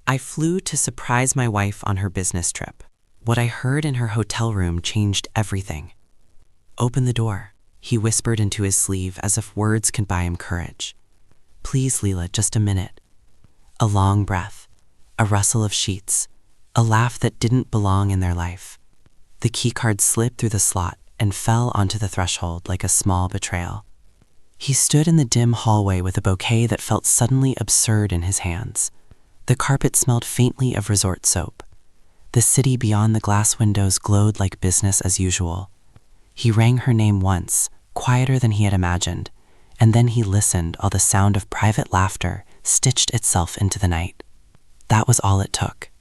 I flew to surprise my wife on her business trip. What I heard in her hotel room changed everything. "Open the door," he whispered into his sleeve as if words could buy him courage. "Please, Leela, just a minute." A long breath, a rustle of sheets, a laugh that didn't belong in their life. The keycard slipped through the slot and fell onto the threshold like a small betrayal. He stood in the dim hallway with a bouquet that felt suddenly absurd in his hands. The carpet smelled faintly of resort soap. The city beyond the glass windows glowed like business as usual. He rang her name once, quieter than he had imagined, and then he listened while the sound of private laughter stitched itself into the night. That was all it took.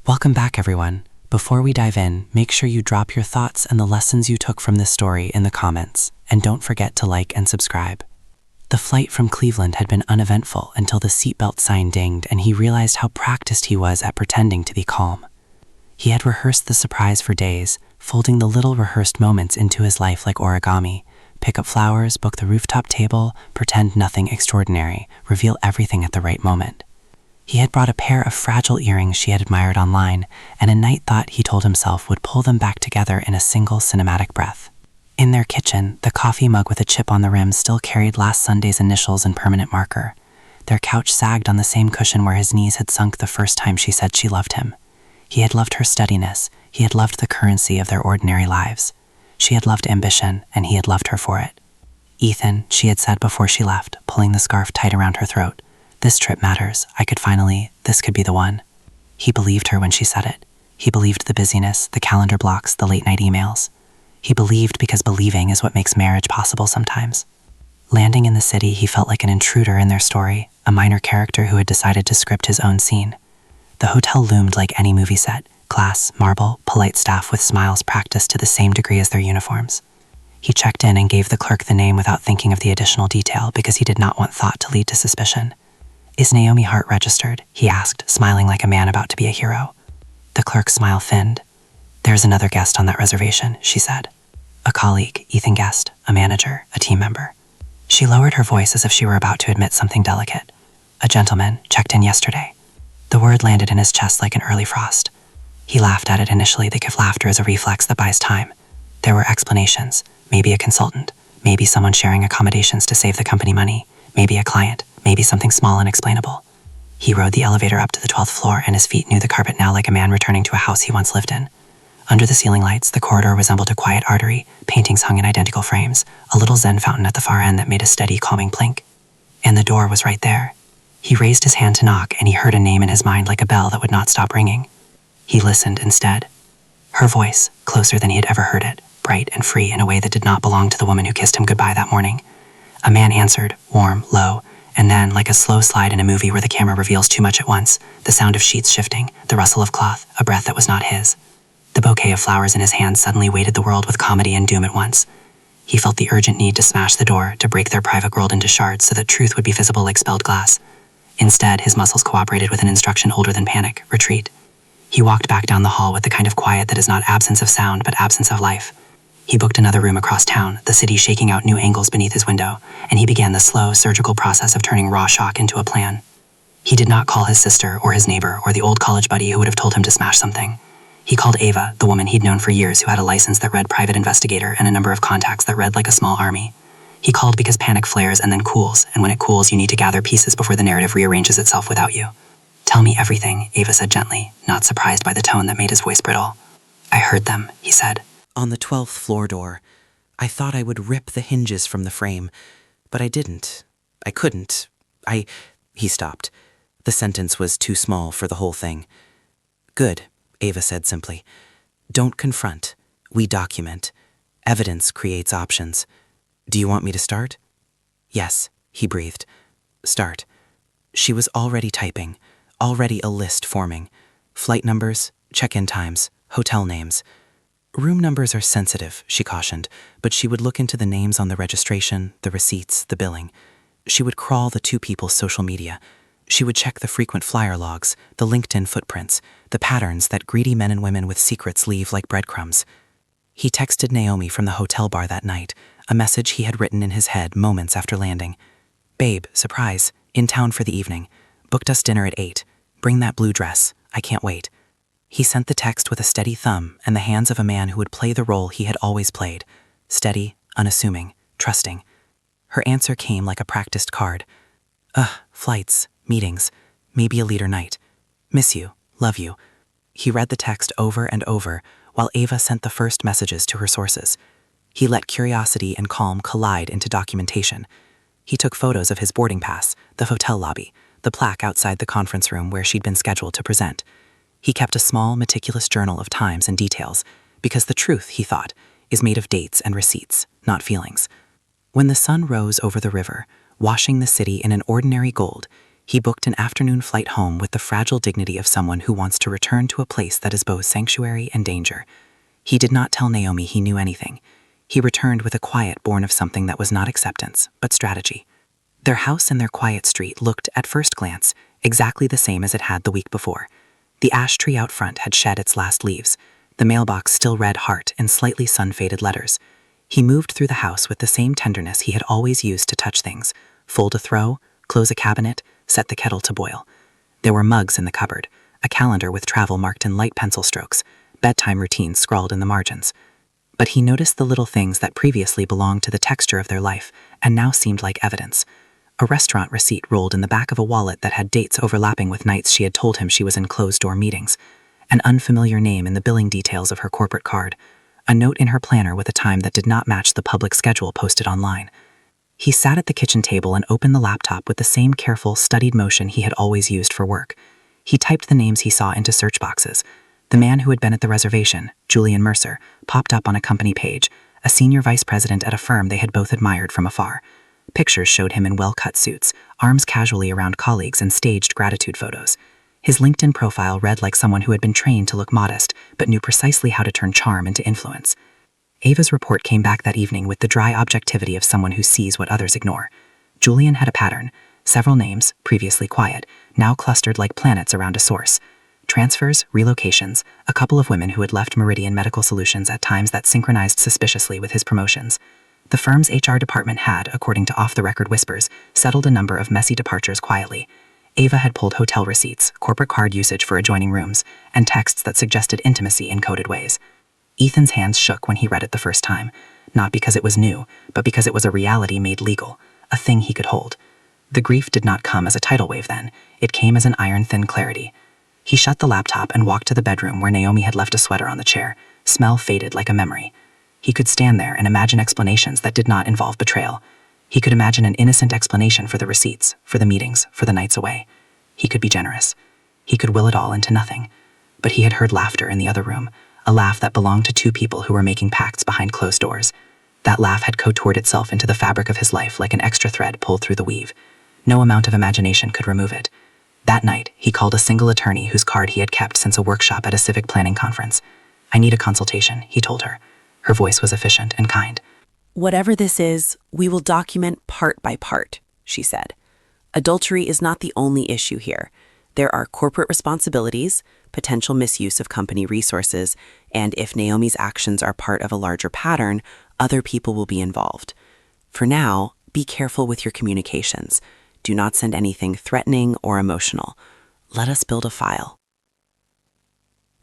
Welcome back, everyone. Before we dive in, make sure you drop your thoughts and the lessons you took from this story in the comments, and don't forget to like and subscribe. The flight from Cleveland had been uneventful until the seatbelt sign dinged and he realized how practiced he was at pretending to be calm. He had rehearsed the surprise for days, folding the little rehearsed moments into his life like origami. Pick up flowers, book the rooftop table, pretend nothing extraordinary, reveal everything at the right moment. He had brought a pair of fragile earrings she had admired online, and a night thought he told himself would pull them back together in a single cinematic breath. In their kitchen, the coffee mug with a chip on the rim still carried last Sunday's initials in permanent marker. Their couch sagged on the same cushion where his knees had sunk the first time she said she loved him. He had loved her steadiness, he had loved the currency of their ordinary lives. She had loved ambition, and he had loved her for it. "Ethan," she had said before she left, pulling the scarf tight around her throat, "this trip matters. This could be the one." He believed her when she said it. He believed the busyness, the calendar blocks, the late-night emails. He believed because believing is what makes marriage possible sometimes. Landing in the city, he felt like an intruder in their story, a minor character who had decided to script his own scene. The hotel loomed like any movie set, glass, marble, polite staff with smiles practiced to the same degree as their uniforms. He checked in and gave the clerk the name without thinking of the additional detail because he did not want thought to lead to suspicion. "Is Naomi Hart registered?" he asked, smiling like a man about to be a hero. The clerk's smile thinned. "There's another guest on that reservation," she said. "A colleague, Ethan Guest, a manager, a team member." She lowered her voice as if she were about to admit something delicate. "A gentleman, checked in yesterday." The word landed in his chest like an early frost. He laughed at it initially because laughter is a reflex that buys time. There were explanations, maybe a consultant, maybe someone sharing accommodations to save the company money, maybe a client, maybe something small and explainable. He rode the elevator up to the 12th floor and his feet knew the carpet now like a man returning to a house he once lived in. Under the ceiling lights, the corridor resembled a quiet artery, paintings hung in identical frames, a little Zen fountain at the far end that made a steady, calming plink. And the door was right there. He raised his hand to knock and he heard a name in his mind like a bell that would not stop ringing. He listened instead. Her voice, closer than he had ever heard it, bright and free in a way that did not belong to the woman who kissed him goodbye that morning. A man answered, warm, low, and then, like a slow slide in a movie where the camera reveals too much at once, the sound of sheets shifting, the rustle of cloth, a breath that was not his. The bouquet of flowers in his hand suddenly weighted the world with comedy and doom at once. He felt the urgent need to smash the door, to break their private world into shards so that truth would be visible like spelled glass. Instead, his muscles cooperated with an instruction older than panic: retreat. He walked back down the hall with the kind of quiet that is not absence of sound, but absence of life. He booked another room across town, the city shaking out new angles beneath his window, and he began the slow, surgical process of turning raw shock into a plan. He did not call his sister or his neighbor or the old college buddy who would have told him to smash something. He called Ava, the woman he'd known for years who had a license that read private investigator and a number of contacts that read like a small army. He called because panic flares and then cools, and when it cools you need to gather pieces before the narrative rearranges itself without you. "Tell me everything," Ava said gently, not surprised by the tone that made his voice brittle. "I heard them," he said. "On the 12th floor door. I thought I would rip the hinges from the frame, but I didn't. I couldn't. He stopped. The sentence was too small for the whole thing. "Good," Ava said simply. "Don't confront. We document. Evidence creates options. Do you want me to start?" "Yes," he breathed. "Start." She was already typing, already a list forming. Flight numbers, check-in times, hotel names. "Room numbers are sensitive," she cautioned, but she would look into the names on the registration, the receipts, the billing. She would crawl the two people's social media. She would check the frequent flyer logs, the LinkedIn footprints, the patterns that greedy men and women with secrets leave like breadcrumbs. He texted Naomi from the hotel bar that night, a message he had written in his head moments after landing. "Babe, surprise, in town for the evening. Booked us dinner at 8. Bring that blue dress. I can't wait. He sent the text with a steady thumb and the hands of a man who would play the role he had always played. Steady, unassuming, trusting. Her answer came like a practiced card. Flights, meetings, maybe a later night. Miss you, love you. He read the text over and over while Ava sent the first messages to her sources. He let curiosity and calm collide into documentation. He took photos of his boarding pass, the hotel lobby, the plaque outside the conference room where she'd been scheduled to present. He kept a small, meticulous journal of times and details, because the truth, he thought, is made of dates and receipts, not feelings. When the sun rose over the river, washing the city in an ordinary gold, he booked an afternoon flight home with the fragile dignity of someone who wants to return to a place that is both sanctuary and danger. He did not tell Naomi he knew anything. He returned with a quiet born of something that was not acceptance, but strategy. Their house and their quiet street looked, at first glance, exactly the same as it had the week before. The ash tree out front had shed its last leaves. The mailbox still read heart in slightly sun-faded letters. He moved through the house with the same tenderness he had always used to touch things, fold a throw, close a cabinet, set the kettle to boil. There were mugs in the cupboard, a calendar with travel marked in light pencil strokes, bedtime routines scrawled in the margins. But he noticed the little things that previously belonged to the texture of their life and now seemed like evidence. A restaurant receipt rolled in the back of a wallet that had dates overlapping with nights she had told him she was in closed-door meetings. An unfamiliar name in the billing details of her corporate card. A note in her planner with a time that did not match the public schedule posted online. He sat at the kitchen table and opened the laptop with the same careful, studied motion he had always used for work. He typed the names he saw into search boxes. The man who had been at the reservation, Julian Mercer, popped up on a company page, a senior vice president at a firm they had both admired from afar. Pictures showed him in well-cut suits, arms casually around colleagues, and staged gratitude photos. His LinkedIn profile read like someone who had been trained to look modest, but knew precisely how to turn charm into influence. Ava's report came back that evening with the dry objectivity of someone who sees what others ignore. Julian had a pattern. Several names, previously quiet, now clustered like planets around a source. Transfers, relocations, a couple of women who had left Meridian Medical Solutions at times that synchronized suspiciously with his promotions. The firm's HR department had, according to off-the-record whispers, settled a number of messy departures quietly. Ava had pulled hotel receipts, corporate card usage for adjoining rooms, and texts that suggested intimacy in coded ways. Ethan's hands shook when he read it the first time, not because it was new, but because it was a reality made legal, a thing he could hold. The grief did not come as a tidal wave then, it came as an iron-thin clarity. He shut the laptop and walked to the bedroom where Naomi had left a sweater on the chair, smell faded like a memory. He could stand there and imagine explanations that did not involve betrayal. He could imagine an innocent explanation for the receipts, for the meetings, for the nights away. He could be generous. He could will it all into nothing. But he had heard laughter in the other room, a laugh that belonged to two people who were making pacts behind closed doors. That laugh had contoured itself into the fabric of his life like an extra thread pulled through the weave. No amount of imagination could remove it. That night, he called a single attorney whose card he had kept since a workshop at a civic planning conference. "I need a consultation," he told her. Her voice was efficient and kind. "Whatever this is, we will document part by part," she said. "Adultery is not the only issue here. There are corporate responsibilities, potential misuse of company resources, and if Naomi's actions are part of a larger pattern, other people will be involved. For now, be careful with your communications. Do not send anything threatening or emotional. Let us build a file."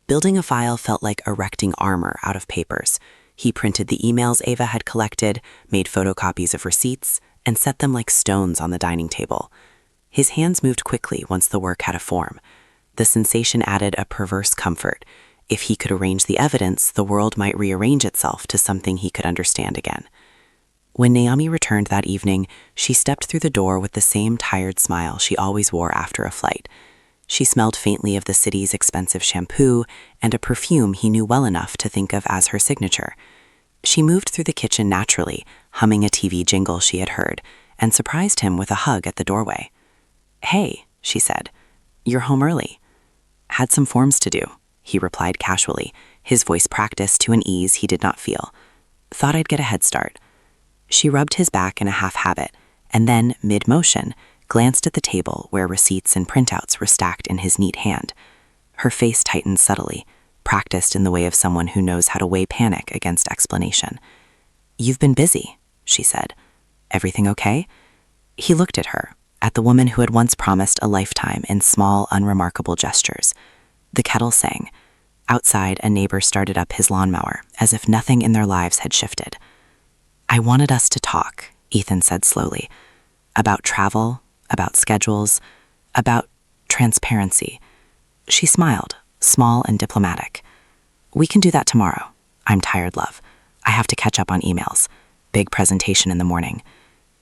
Building a file felt like erecting armor out of papers. He printed the emails Ava had collected, made photocopies of receipts, and set them like stones on the dining table. His hands moved quickly once the work had a form. The sensation added a perverse comfort. If he could arrange the evidence, the world might rearrange itself to something he could understand again. When Naomi returned that evening, she stepped through the door with the same tired smile she always wore after a flight. She smelled faintly of the city's expensive shampoo and a perfume he knew well enough to think of as her signature. She moved through the kitchen naturally, humming a TV jingle she had heard, and surprised him with a hug at the doorway. "Hey," she said, "you're home early." "Had some forms to do," he replied casually, his voice practiced to an ease he did not feel. "Thought I'd get a head start." She rubbed his back in a half-habit, and then, mid-motion, glanced at the table where receipts and printouts were stacked in his neat hand. Her face tightened subtly, practiced in the way of someone who knows how to weigh panic against explanation. "You've been busy," she said. "Everything okay?" He looked at her, at the woman who had once promised a lifetime in small, unremarkable gestures. The kettle sang. Outside, a neighbor started up his lawnmower, as if nothing in their lives had shifted. "I wanted us to talk," Ethan said slowly, "about travel, about schedules, about transparency." She smiled, small and diplomatic. "We can do that tomorrow. I'm tired, love. I have to catch up on emails. Big presentation in the morning."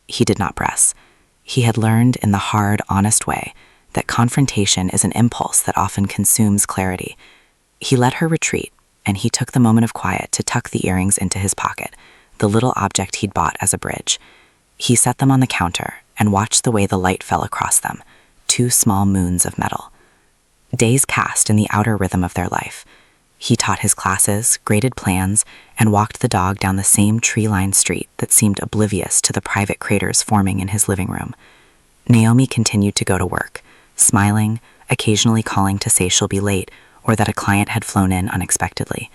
He did not press. He had learned in the hard, honest way that confrontation is an impulse that often consumes clarity. He let her retreat, and he took the moment of quiet to tuck the earrings into his pocket, the little object he'd bought as a bridge. He set them on the counter and watched the way the light fell across them, 2 small moons of metal. Days cast in the outer rhythm of their life. He taught his classes, graded plans, and walked the dog down the same tree-lined street that seemed oblivious to the private craters forming in his living room. Naomi continued to go to work, smiling, occasionally calling to say she'll be late or that a client had flown in unexpectedly.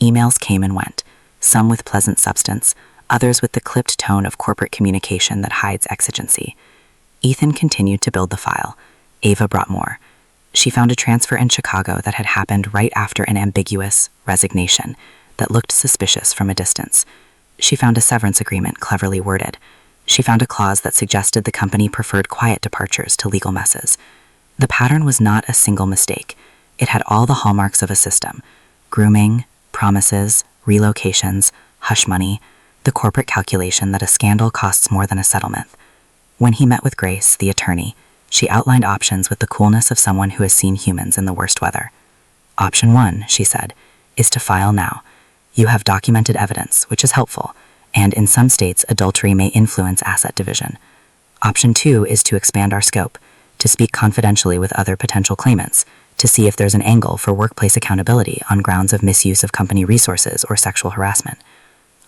Emails came and went, some with pleasant substance, others with the clipped tone of corporate communication that hides exigency. Ethan continued to build the file. Ava brought more. She found a transfer in Chicago that had happened right after an ambiguous resignation that looked suspicious from a distance. She found a severance agreement cleverly worded. She found a clause that suggested the company preferred quiet departures to legal messes. The pattern was not a single mistake. It had all the hallmarks of a system: grooming, promises, relocations, hush money, the corporate calculation that a scandal costs more than a settlement. When he met with Grace, the attorney, she outlined options with the coolness of someone who has seen humans in the worst weather. "Option 1, she said, is to file now. You have documented evidence, which is helpful, and in some states, adultery may influence asset division. Option 2 is to expand our scope, to speak confidentially with other potential claimants, to see if there's an angle for workplace accountability on grounds of misuse of company resources or sexual harassment.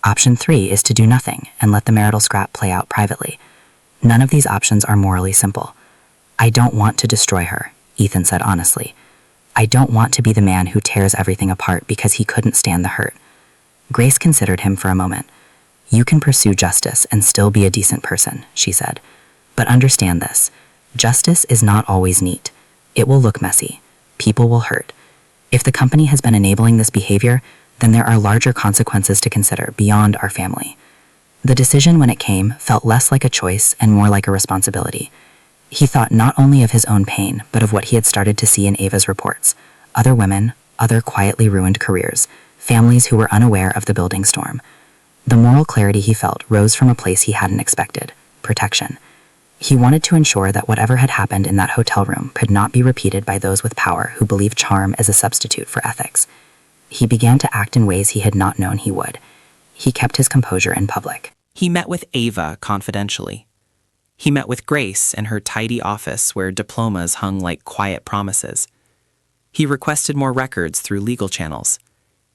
Option 3 is to do nothing and let the marital scrap play out privately. None of these options are morally simple. I don't want to destroy her," Ethan said honestly. "I don't want to be the man who tears everything apart because he couldn't stand the hurt." Grace considered him for a moment. "You can pursue justice and still be a decent person," she said. "But understand this. Justice is not always neat. It will look messy. People will hurt. If the company has been enabling this behavior, then there are larger consequences to consider beyond our family." The decision, when it came, felt less like a choice and more like a responsibility. He thought not only of his own pain, but of what he had started to see in Ava's reports. Other women, other quietly ruined careers, families who were unaware of the building storm. The moral clarity he felt rose from a place he hadn't expected: protection. He wanted to ensure that whatever had happened in that hotel room could not be repeated by those with power who believed charm as a substitute for ethics. He began to act in ways he had not known he would. He kept his composure in public. He met with Ava confidentially. He met with Grace in her tidy office where diplomas hung like quiet promises. He requested more records through legal channels.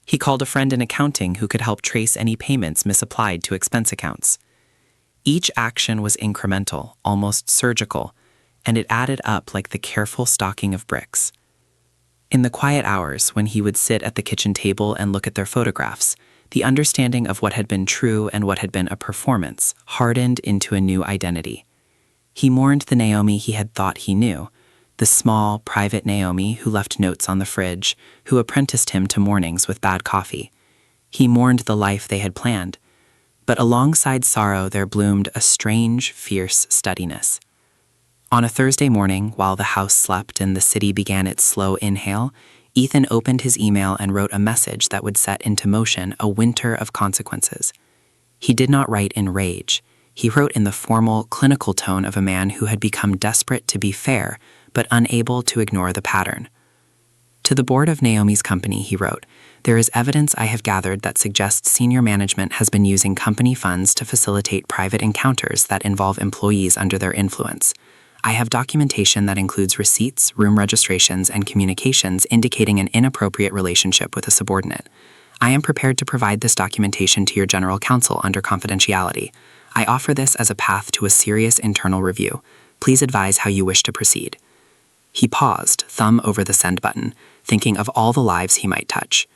He called a friend in accounting who could help trace any payments misapplied to expense accounts. Each action was incremental, almost surgical, and it added up like the careful stocking of bricks. In the quiet hours, when he would sit at the kitchen table and look at their photographs, the understanding of what had been true and what had been a performance hardened into a new identity. He mourned the Naomi he had thought he knew, the small, private Naomi who left notes on the fridge, who apprenticed him to mornings with bad coffee. He mourned the life they had planned. But alongside sorrow there bloomed a strange, fierce steadiness. On a Thursday morning, while the house slept and the city began its slow inhale, Ethan opened his email and wrote a message that would set into motion a winter of consequences. He did not write in rage. He wrote in the formal, clinical tone of a man who had become desperate to be fair, but unable to ignore the pattern. To the board of Naomi's company, he wrote, "There is evidence I have gathered that suggests senior management has been using company funds to facilitate private encounters that involve employees under their influence. I have documentation that includes receipts, room registrations, and communications indicating an inappropriate relationship with a subordinate. I am prepared to provide this documentation to your general counsel under confidentiality. I offer this as a path to a serious internal review. Please advise how you wish to proceed." He paused, thumb over the send button, thinking of all the lives he might touch.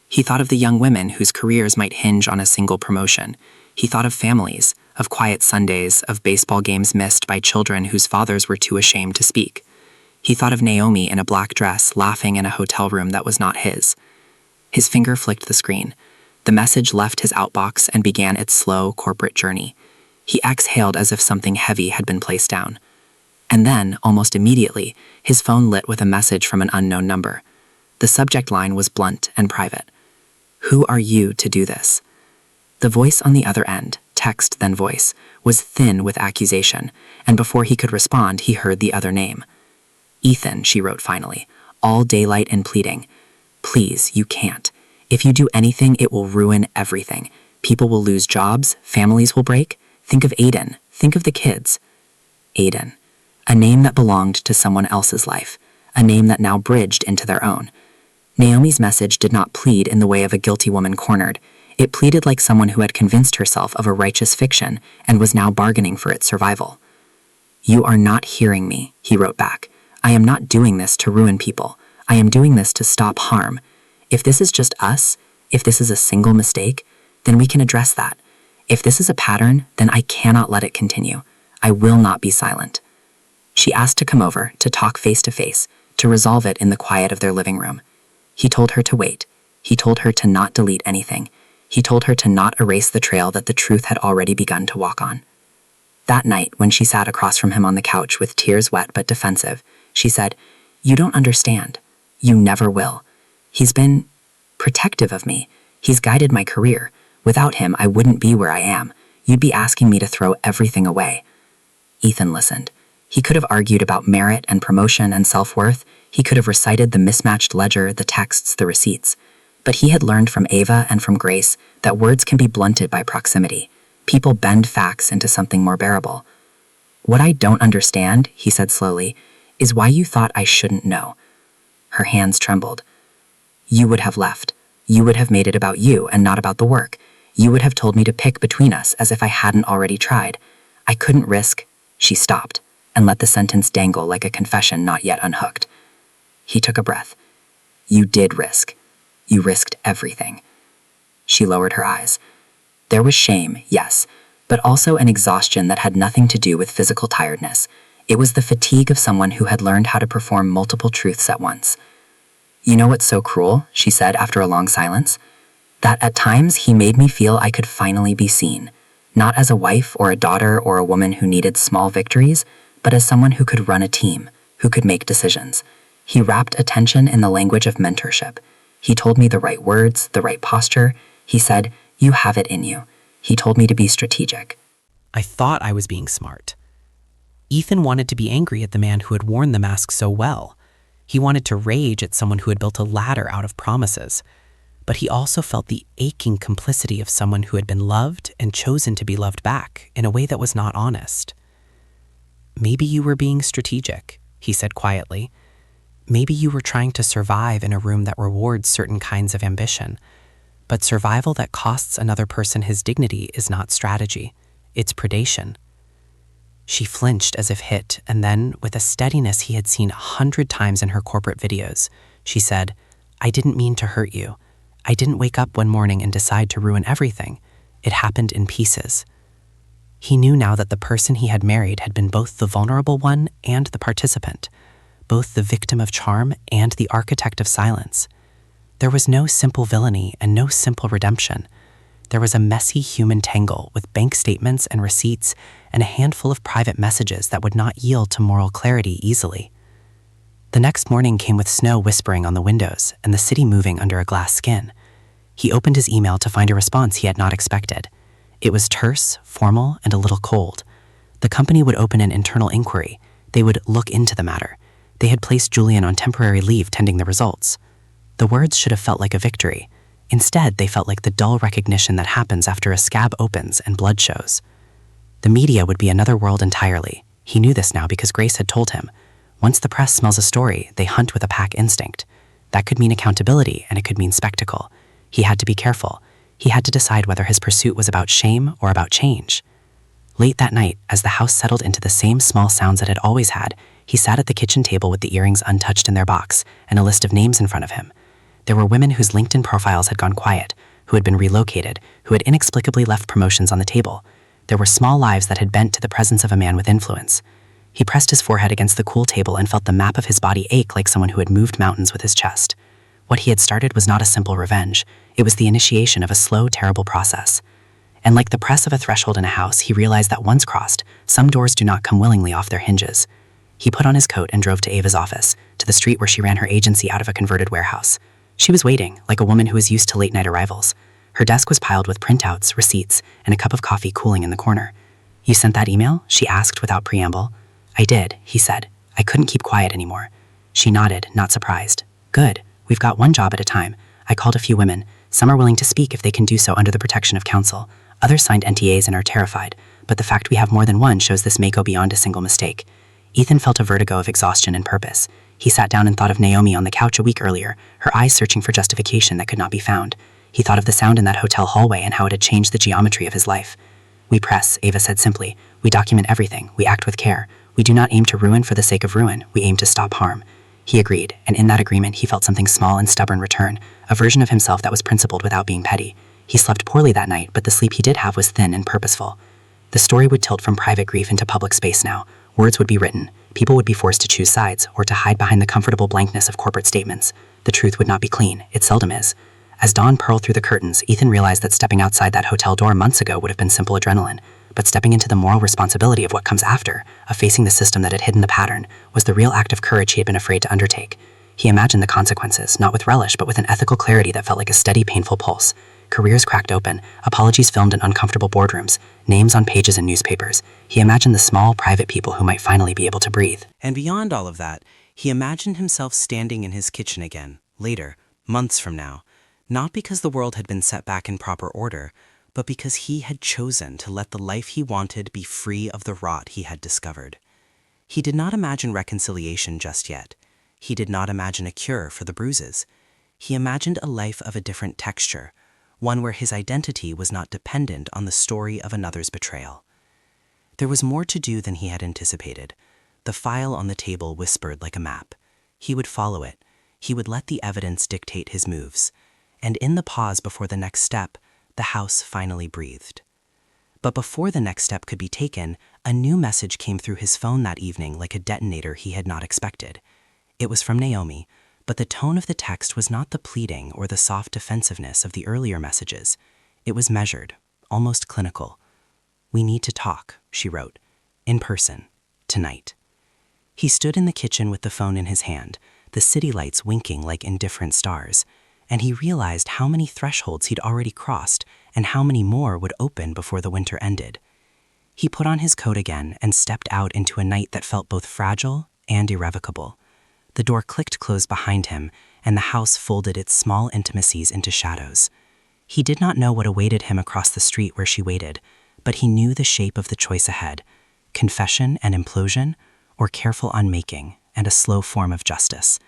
He thought of the young women whose careers might hinge on a single promotion. He thought of families, of quiet Sundays, of baseball games missed by children whose fathers were too ashamed to speak. He thought of Naomi in a black dress laughing in a hotel room that was not his. His finger flicked the screen. The message left his outbox and began its slow corporate journey. He exhaled as if something heavy had been placed down. And then, almost immediately, his phone lit with a message from an unknown number. The subject line was blunt and private. "Who are you to do this?" The voice on the other end, text then voice, was thin with accusation, and before he could respond, he heard the other name. "Ethan," she wrote finally, all daylight and pleading. "Please, you can't. If you do anything, it will ruin everything. People will lose jobs, families will break. Think of Aiden. Think of the kids." Aiden. A name that belonged to someone else's life, a name that now bridged into their own. Naomi's message did not plead in the way of a guilty woman cornered. It pleaded like someone who had convinced herself of a righteous fiction and was now bargaining for its survival. "You are not hearing me," he wrote back. "I am not doing this to ruin people. I am doing this to stop harm. If this is just us, if this is a single mistake, then we can address that. If this is a pattern, then I cannot let it continue. I will not be silent." She asked to come over, to talk face to face, to resolve it in the quiet of their living room. He told her to wait. He told her to not delete anything. He told her to not erase the trail that the truth had already begun to walk on. That night, when she sat across from him on the couch with tears wet but defensive, she said, "You don't understand. You never will. He's been protective of me. He's guided my career. Without him, I wouldn't be where I am. You'd be asking me to throw everything away." Ethan listened. He could have argued about merit and promotion and self-worth. He could have recited the mismatched ledger, the texts, the receipts. But he had learned from Ava and from Grace that words can be blunted by proximity. People bend facts into something more bearable. "What I don't understand," he said slowly, "is why you thought I shouldn't know." Her hands trembled. "You would have left. You would have made it about you and not about the work. You would have told me to pick between us as if I hadn't already tried. I couldn't risk—" She stopped and let the sentence dangle like a confession not yet unhooked. He took a breath. "You did risk. You risked everything." She lowered her eyes. There was shame, yes, but also an exhaustion that had nothing to do with physical tiredness. It was the fatigue of someone who had learned how to perform multiple truths at once. "You know what's so cruel?" she said after a long silence. "That at times he made me feel I could finally be seen, not as a wife or a daughter or a woman who needed small victories, but as someone who could run a team, who could make decisions. He wrapped attention in the language of mentorship. He told me the right words, the right posture. He said, 'You have it in you.' He told me to be strategic." I thought I was being smart. Ethan wanted to be angry at the man who had worn the mask so well. He wanted to rage at someone who had built a ladder out of promises. But he also felt the aching complicity of someone who had been loved and chosen to be loved back in a way that was not honest. "Maybe you were being strategic," he said quietly. "Maybe you were trying to survive in a room that rewards certain kinds of ambition. But survival that costs another person his dignity is not strategy. It's predation." She flinched as if hit, and then, with a steadiness he had seen 100 times in her corporate videos, she said, "I didn't mean to hurt you. I didn't wake up one morning and decide to ruin everything. It happened in pieces." He knew now that the person he had married had been both the vulnerable one and the participant, both the victim of charm and the architect of silence. There was no simple villainy and no simple redemption. There was a messy human tangle with bank statements and receipts and a handful of private messages that would not yield to moral clarity easily. The next morning came with snow whispering on the windows and the city moving under a glass skin. He opened his email to find a response he had not expected. It was terse, formal, and a little cold. The company would open an internal inquiry. They would look into the matter. They had placed Julian on temporary leave pending the results. The words should have felt like a victory. Instead, they felt like the dull recognition that happens after a scab opens and blood shows. The media would be another world entirely. He knew this now because Grace had told him. Once the press smells a story, they hunt with a pack instinct. That could mean accountability, and it could mean spectacle. He had to be careful. He had to decide whether his pursuit was about shame or about change. Late that night, as the house settled into the same small sounds it had always had, he sat at the kitchen table with the earrings untouched in their box and a list of names in front of him. There were women whose LinkedIn profiles had gone quiet, who had been relocated, who had inexplicably left promotions on the table. There were small lives that had bent to the presence of a man with influence. He pressed his forehead against the cool table and felt the map of his body ache like someone who had moved mountains with his chest. What he had started was not a simple revenge. It was the initiation of a slow, terrible process. And like the press of a threshold in a house, he realized that once crossed, some doors do not come willingly off their hinges. He put on his coat and drove to Ava's office, to the street where she ran her agency out of a converted warehouse. She was waiting, like a woman who was used to late-night arrivals. Her desk was piled with printouts, receipts, and a cup of coffee cooling in the corner. "You sent that email?" she asked without preamble. "I did," he said. "I couldn't keep quiet anymore." She nodded, not surprised. "Good. We've got one job at a time. I called a few women. Some are willing to speak if they can do so under the protection of counsel. Others signed NTAs and are terrified, but the fact we have more than one shows this may go beyond a single mistake." Ethan felt a vertigo of exhaustion and purpose. He sat down and thought of Naomi on the couch a week earlier, her eyes searching for justification that could not be found. He thought of the sound in that hotel hallway and how it had changed the geometry of his life. "We press," Ava said simply. "We document everything. We act with care. We do not aim to ruin for the sake of ruin. We aim to stop harm." He agreed, and in that agreement he felt something small and stubborn return, a version of himself that was principled without being petty. He slept poorly that night, but the sleep he did have was thin and purposeful. The story would tilt from private grief into public space now. Words would be written. People would be forced to choose sides, or to hide behind the comfortable blankness of corporate statements. The truth would not be clean. It seldom is. As dawn purled through the curtains, Ethan realized that stepping outside that hotel door months ago would have been simple adrenaline. But stepping into the moral responsibility of what comes after, of facing the system that had hidden the pattern, was the real act of courage he had been afraid to undertake. He imagined the consequences, not with relish, but with an ethical clarity that felt like a steady, painful pulse. Careers cracked open, apologies filmed in uncomfortable boardrooms, names on pages in newspapers. He imagined the small, private people who might finally be able to breathe. And beyond all of that, he imagined himself standing in his kitchen again, later, months from now, not because the world had been set back in proper order, but because he had chosen to let the life he wanted be free of the rot he had discovered. He did not imagine reconciliation just yet. He did not imagine a cure for the bruises. He imagined a life of a different texture, one where his identity was not dependent on the story of another's betrayal. There was more to do than he had anticipated. The file on the table whispered like a map. He would follow it. He would let the evidence dictate his moves. And in the pause before the next step, the house finally breathed. But before the next step could be taken, a new message came through his phone that evening like a detonator he had not expected. It was from Naomi, but the tone of the text was not the pleading or the soft defensiveness of the earlier messages. It was measured, almost clinical. "We need to talk," she wrote. "In person. Tonight." He stood in the kitchen with the phone in his hand, the city lights winking like indifferent stars, and he realized how many thresholds he'd already crossed and how many more would open before the winter ended. He put on his coat again and stepped out into a night that felt both fragile and irrevocable. The door clicked closed behind him, and the house folded its small intimacies into shadows. He did not know what awaited him across the street where she waited, but he knew the shape of the choice ahead: confession and implosion, or careful unmaking and a slow form of justice.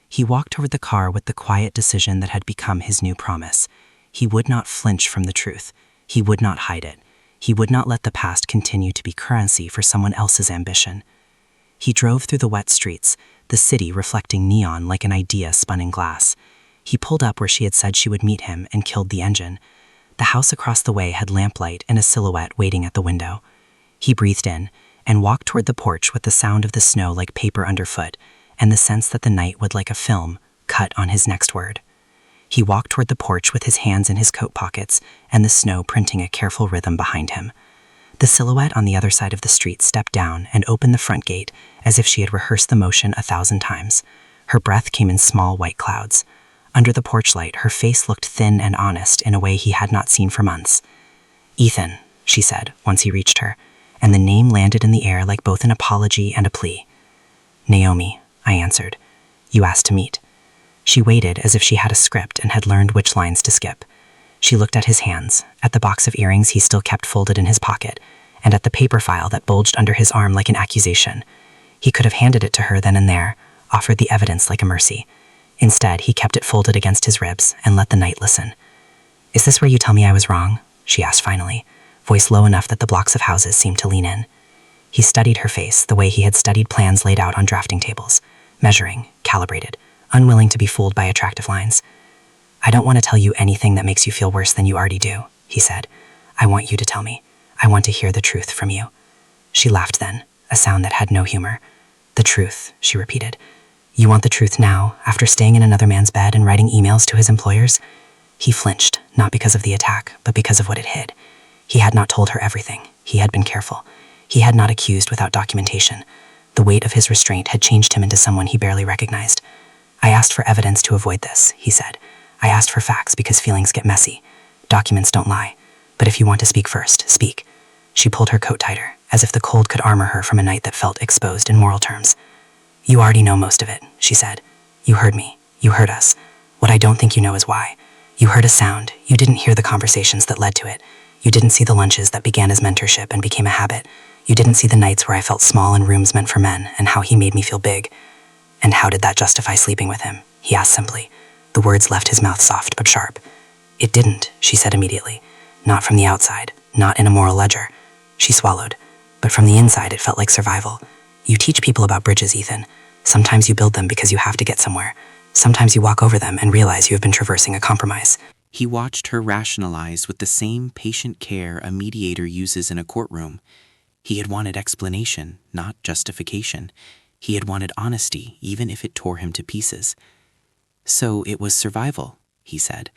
He walked toward the car with the quiet decision that had become his new promise. He would not flinch from the truth. He would not hide it. He would not let the past continue to be currency for someone else's ambition. He drove through the wet streets, the city reflecting neon like an idea spun in glass. He pulled up where she had said she would meet him and killed the engine. The house across the way had lamplight and a silhouette waiting at the window. He breathed in and walked toward the porch with the sound of the snow like paper underfoot, and the sense that the night would, like a film, cut on his next word. He walked toward the porch with his hands in his coat pockets and the snow printing a careful rhythm behind him. The silhouette on the other side of the street stepped down and opened the front gate as if she had rehearsed the motion 1,000 times. Her breath came in small white clouds. Under the porch light, her face looked thin and honest in a way he had not seen for months. "Ethan," she said once he reached her, and the name landed in the air like both an apology and a plea. "Naomi," I answered. "You asked to meet." She waited as if she had a script and had learned which lines to skip. She looked at his hands, at the box of earrings he still kept folded in his pocket, and at the paper file that bulged under his arm like an accusation. He could have handed it to her then and there, offered the evidence like a mercy. Instead, he kept it folded against his ribs and let the night listen. "Is this where you tell me I was wrong?" she asked finally, voice low enough that the blocks of houses seemed to lean in. He studied her face the way he had studied plans laid out on drafting tables, measuring, calibrated, unwilling to be fooled by attractive lines. "I don't want to tell you anything that makes you feel worse than you already do," he said. "I want you to tell me. I want to hear the truth from you." She laughed then, a sound that had no humor. "The truth," she repeated. "You want the truth now, after staying in another man's bed and writing emails to his employers?" He flinched, not because of the attack, but because of what it hid. He had not told her everything. He had been careful. He had not accused without documentation. The weight of his restraint had changed him into someone he barely recognized. "I asked for evidence to avoid this," he said. "I asked for facts because feelings get messy. Documents don't lie. But if you want to speak first, speak." She pulled her coat tighter, as if the cold could armor her from a night that felt exposed in moral terms. "You already know most of it," she said. "You heard me. You heard us. What I don't think you know is why. You heard a sound. You didn't hear the conversations that led to it. You didn't see the lunches that began as mentorship and became a habit. You didn't see the nights where I felt small in rooms meant for men and how he made me feel big. And how did that justify sleeping with him?" he asked simply. The words left his mouth soft but sharp. "It didn't," she said immediately. "Not from the outside. Not in a moral ledger." She swallowed. "But from the inside, it felt like survival. You teach people about bridges, Ethan. Sometimes you build them because you have to get somewhere. Sometimes you walk over them and realize you have been traversing a compromise." He watched her rationalize with the same patient care a mediator uses in a courtroom. He had wanted explanation, not justification. He had wanted honesty, even if it tore him to pieces. "So it was survival," he said,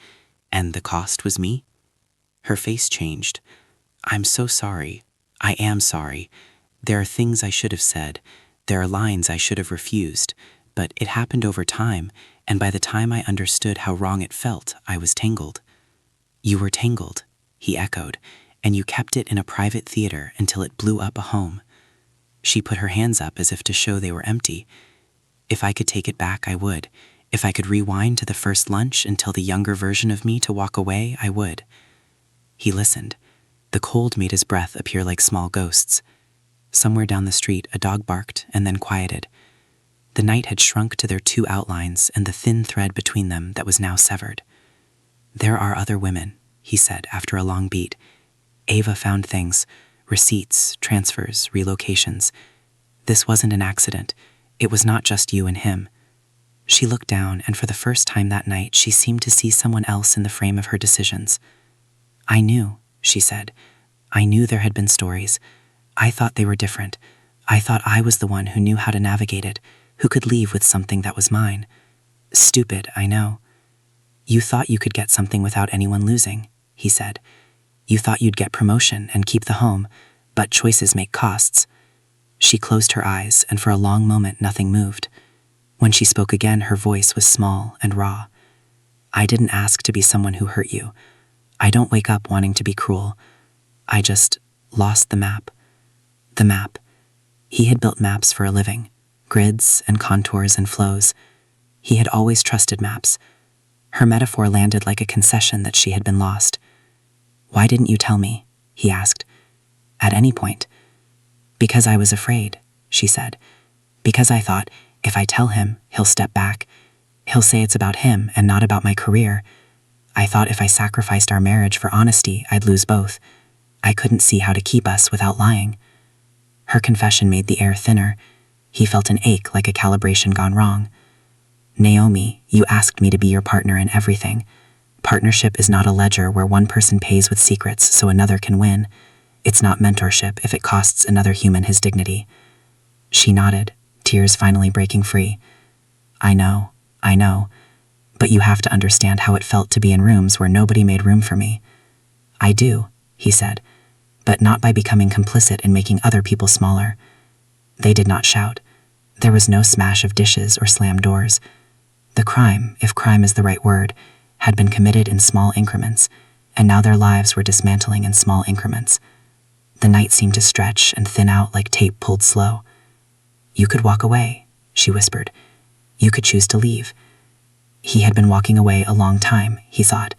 "and the cost was me?" Her face changed. "I'm so sorry. I am sorry. There are things I should have said. There are lines I should have refused. But it happened over time, and by the time I understood how wrong it felt, I was tangled." "You were tangled," he echoed, "and you kept it in a private theater until it blew up a home." She put her hands up as if to show they were empty. "If I could take it back, I would. If I could rewind to the first lunch and tell the younger version of me to walk away, I would." He listened. The cold made his breath appear like small ghosts. Somewhere down the street, a dog barked and then quieted. The night had shrunk to their two outlines and the thin thread between them that was now severed. "There are other women," he said after a long beat. "Ava found things, receipts, transfers, relocations. This wasn't an accident. It was not just you and him." She looked down, and for the first time that night, she seemed to see someone else in the frame of her decisions. "I knew," she said. "I knew there had been stories. I thought they were different. I thought I was the one who knew how to navigate it, who could leave with something that was mine. Stupid, I know." "You thought you could get something without anyone losing," he said. "You thought you'd get promotion and keep the home, but choices make costs." She closed her eyes, and for a long moment nothing moved. When she spoke again, her voice was small and raw. "I didn't ask to be someone who hurt you. I don't wake up wanting to be cruel. I just lost the map." The map. He had built maps for a living. Grids and contours and flows. He had always trusted maps. Her metaphor landed like a concession that she had been lost. "Why didn't you tell me?" he asked. "At any point." "Because I was afraid," she said. "Because I thought, if I tell him, he'll step back. He'll say it's about him and not about my career. I thought if I sacrificed our marriage for honesty, I'd lose both. I couldn't see how to keep us without lying." Her confession made the air thinner. He felt an ache like a calibration gone wrong. "Naomi, you asked me to be your partner in everything. Partnership is not a ledger where one person pays with secrets so another can win. It's not mentorship if it costs another human his dignity." She nodded, tears finally breaking free. I know. But you have to understand how it felt to be in rooms where nobody made room for me." "I do," he said, "but not by becoming complicit in making other people smaller." They did not shout. There was no smash of dishes or slammed doors. The crime, if crime is the right word, had been committed in small increments, and now their lives were dismantling in small increments. The night seemed to stretch and thin out like tape pulled slow. "You could walk away," she whispered. "You could choose to leave." He had been walking away a long time, he thought.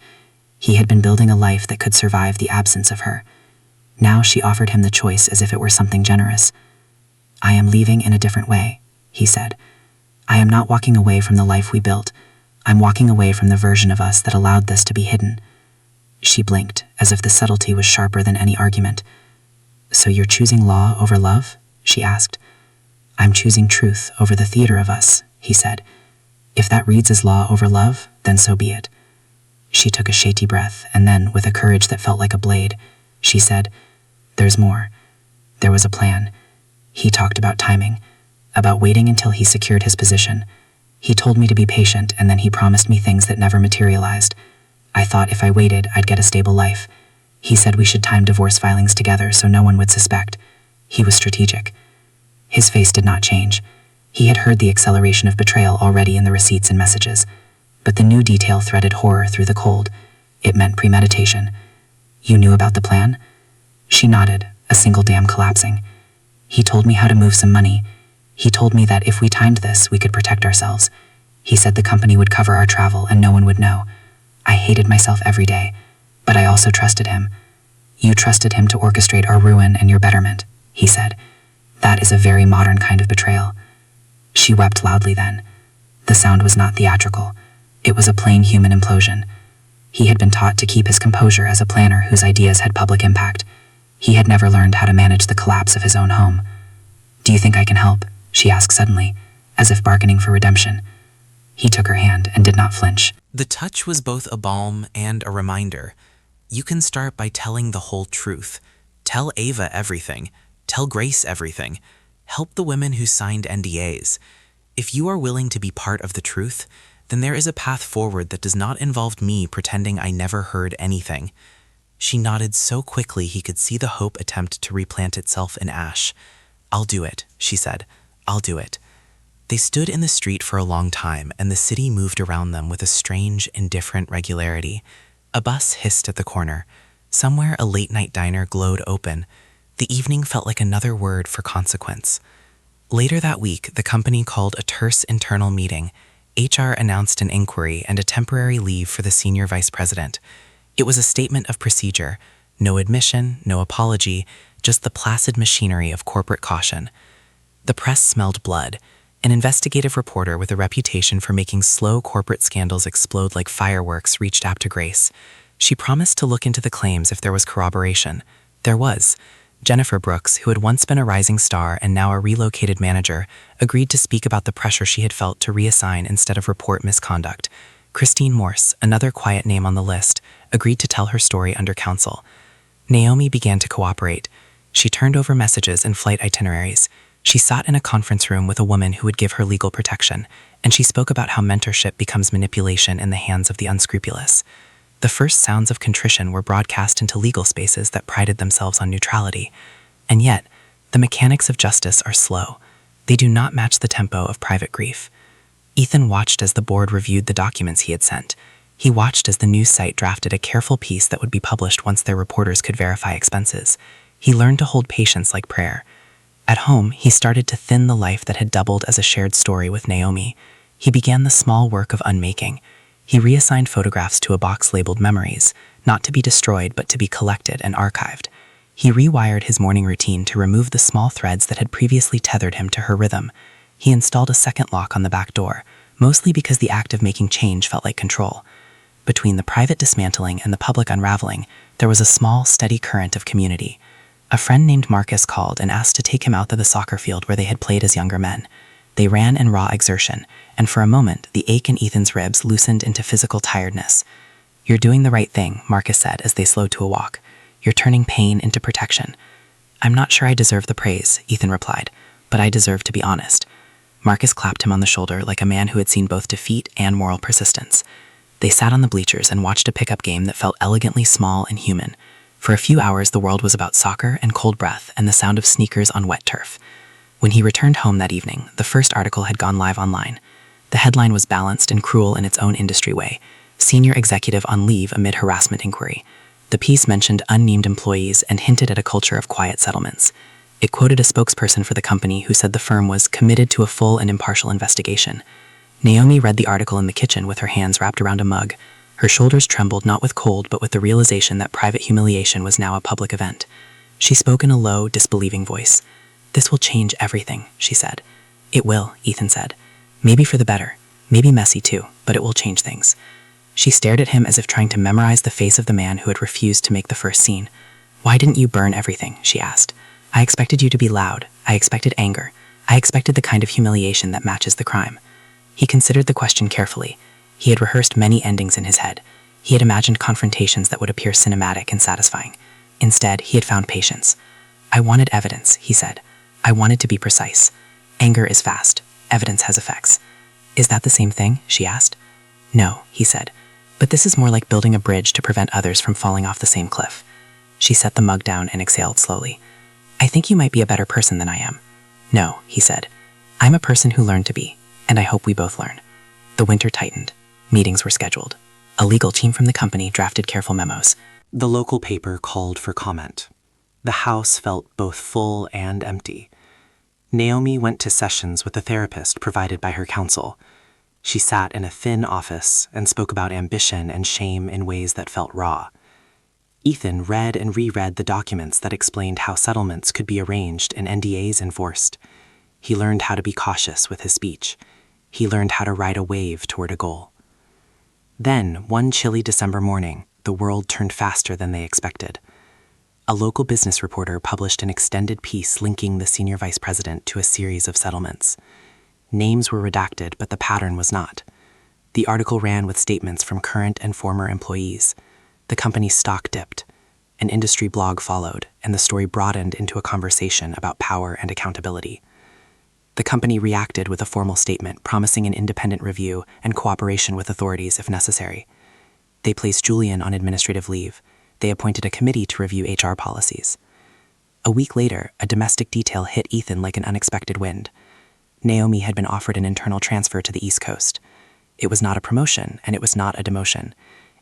He had been building a life that could survive the absence of her. Now she offered him the choice as if it were something generous. "I am leaving in a different way," he said. "I am not walking away from the life we built. I'm walking away from the version of us that allowed this to be hidden." She blinked, as if the subtlety was sharper than any argument. "So you're choosing law over love?" she asked. "I'm choosing truth over the theater of us," he said. "If that reads as law over love, then so be it." She took a shaky breath, and then, with a courage that felt like a blade, she said, There's more. There was a plan. He talked about timing, about waiting until he secured his position. He told me to be patient, and then he promised me things that never materialized. I thought if I waited, I'd get a stable life. He said we should time divorce filings together so no one would suspect. He was strategic. His face did not change. He had heard the acceleration of betrayal already in the receipts and messages. But the new detail threaded horror through the cold. It meant premeditation. You knew about the plan? She nodded, a single dam collapsing. He told me how to move some money. He told me that if we timed this, we could protect ourselves. He said the company would cover our travel and no one would know. I hated myself every day, but I also trusted him. You trusted him to orchestrate our ruin and your betterment, he said. That is a very modern kind of betrayal. She wept loudly then. The sound was not theatrical. It was a plain human implosion. He had been taught to keep his composure as a planner whose ideas had public impact. He had never learned how to manage the collapse of his own home. Do you think I can help? She asked suddenly, as if bargaining for redemption. He took her hand and did not flinch. The touch was both a balm and a reminder. You can start by telling the whole truth. Tell Ava everything. Tell Grace everything. Help the women who signed NDAs. If you are willing to be part of the truth, then there is a path forward that does not involve me pretending I never heard anything. She nodded so quickly he could see the hope attempt to replant itself in ash. I'll do it, she said. I'll do it. They stood in the street for a long time, and the city moved around them with a strange, indifferent regularity. A bus hissed at the corner. Somewhere a late-night diner glowed open. The evening felt like another word for consequence. Later that week, the company called a terse internal meeting. HR announced an inquiry and a temporary leave for the senior vice president. It was a statement of procedure. No admission, no apology, just the placid machinery of corporate caution. The press smelled blood. An investigative reporter with a reputation for making slow corporate scandals explode like fireworks reached out to Grace. She promised to look into the claims if there was corroboration. There was. Jennifer Brooks, who had once been a rising star and now a relocated manager, agreed to speak about the pressure she had felt to reassign instead of report misconduct. Christine Morse, another quiet name on the list, agreed to tell her story under counsel. Naomi began to cooperate. She turned over messages and flight itineraries. She sat in a conference room with a woman who would give her legal protection, and she spoke about how mentorship becomes manipulation in the hands of the unscrupulous. The first sounds of contrition were broadcast into legal spaces that prided themselves on neutrality. And yet, the mechanics of justice are slow. They do not match the tempo of private grief. Ethan watched as the board reviewed the documents he had sent. He watched as the news site drafted a careful piece that would be published once their reporters could verify expenses. He learned to hold patience like prayer. At home, he started to thin the life that had doubled as a shared story with Naomi. He began the small work of unmaking. He reassigned photographs to a box labeled memories, not to be destroyed but to be collected and archived. He rewired his morning routine to remove the small threads that had previously tethered him to her rhythm. He installed a second lock on the back door, mostly because the act of making change felt like control. Between the private dismantling and the public unraveling, there was a small, steady current of community. A friend named Marcus called and asked to take him out to the soccer field where they had played as younger men. They ran in raw exertion, and for a moment, the ache in Ethan's ribs loosened into physical tiredness. "You're doing the right thing," Marcus said as they slowed to a walk. "You're turning pain into protection." "I'm not sure I deserve the praise," Ethan replied, "but I deserve to be honest." Marcus clapped him on the shoulder like a man who had seen both defeat and moral persistence. They sat on the bleachers and watched a pickup game that felt elegantly small and human. For a few hours, the world was about soccer and cold breath and the sound of sneakers on wet turf. When he returned home that evening, the first article had gone live online. The headline was balanced and cruel in its own industry way: "Senior Executive on Leave Amid Harassment Inquiry." The piece mentioned unnamed employees and hinted at a culture of quiet settlements. It quoted a spokesperson for the company who said the firm was committed to a full and impartial investigation. Naomi read the article in the kitchen with her hands wrapped around a mug. Her shoulders trembled not with cold but with the realization that private humiliation was now a public event. She spoke in a low, disbelieving voice. "This will change everything," she said. "It will," Ethan said. "Maybe for the better. Maybe messy too, but it will change things." She stared at him as if trying to memorize the face of the man who had refused to make the first scene. "Why didn't you burn everything?" she asked. "I expected you to be loud. I expected anger. I expected the kind of humiliation that matches the crime." He considered the question carefully. He had rehearsed many endings in his head. He had imagined confrontations that would appear cinematic and satisfying. Instead, he had found patience. "I wanted evidence," he said. "I wanted to be precise. Anger is fast. Evidence has effects." "Is that the same thing?" she asked. "No," he said. "But this is more like building a bridge to prevent others from falling off the same cliff." She set the mug down and exhaled slowly. "I think you might be a better person than I am." "No," he said. "I'm a person who learned to be, and I hope we both learn." The winter tightened. Meetings were scheduled. A legal team from the company drafted careful memos. The local paper called for comment. The house felt both full and empty. Naomi went to sessions with a therapist provided by her counsel. She sat in a thin office and spoke about ambition and shame in ways that felt raw. Ethan read and reread the documents that explained how settlements could be arranged and NDAs enforced. He learned how to be cautious with his speech. He learned how to ride a wave toward a goal. Then, one chilly December morning, the world turned faster than they expected. A local business reporter published an extended piece linking the senior vice president to a series of settlements. Names were redacted, but the pattern was not. The article ran with statements from current and former employees. The company's stock dipped. An industry blog followed, and the story broadened into a conversation about power and accountability. The company reacted with a formal statement promising an independent review and cooperation with authorities if necessary. They placed Julian on administrative leave. They appointed a committee to review HR policies. A week later, a domestic detail hit Ethan like an unexpected wind. Naomi had been offered an internal transfer to the East Coast. It was not a promotion, and it was not a demotion.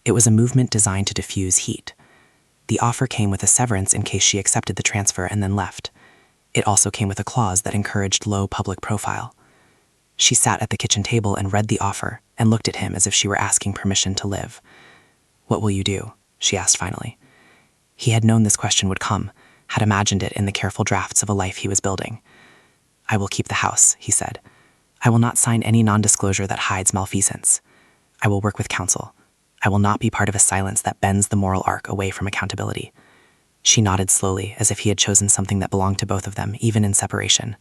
It was a movement designed to diffuse heat. The offer came with a severance in case she accepted the transfer and then left. It also came with a clause that encouraged low public profile. She sat at the kitchen table and read the offer and looked at him as if she were asking permission to live. "What will you do?" she asked finally. He had known this question would come, had imagined it in the careful drafts of a life he was building. "I will keep the house," he said. "I will not sign any non-disclosure that hides malfeasance. I will work with counsel. I will not be part of a silence that bends the moral arc away from accountability." She nodded slowly, as if he had chosen something that belonged to both of them, even in separation.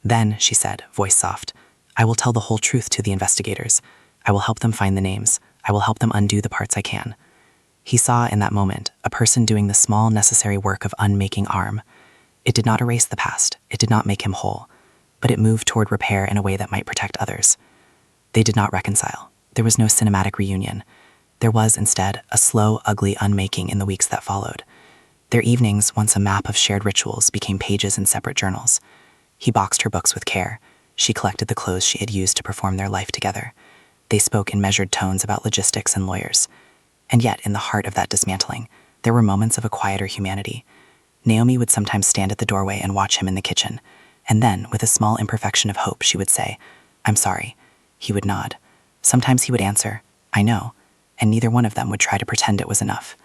"Then," she said, voice soft, "I will tell the whole truth to the investigators. I will help them find the names. I will help them undo the parts I can." He saw in that moment a person doing the small, necessary work of unmaking arm. It did not erase the past. It did not make him whole. But it moved toward repair in a way that might protect others. They did not reconcile. There was no cinematic reunion. There was, instead, a slow, ugly unmaking in the weeks that followed. Their evenings, once a map of shared rituals, became pages in separate journals. He boxed her books with care. She collected the clothes she had used to perform their life together. They spoke in measured tones about logistics and lawyers. And yet, in the heart of that dismantling, there were moments of a quieter humanity. Naomi would sometimes stand at the doorway and watch him in the kitchen. And then, with a small imperfection of hope, she would say, "I'm sorry." He would nod. Sometimes he would answer, "I know." And neither one of them would try to pretend it was enough.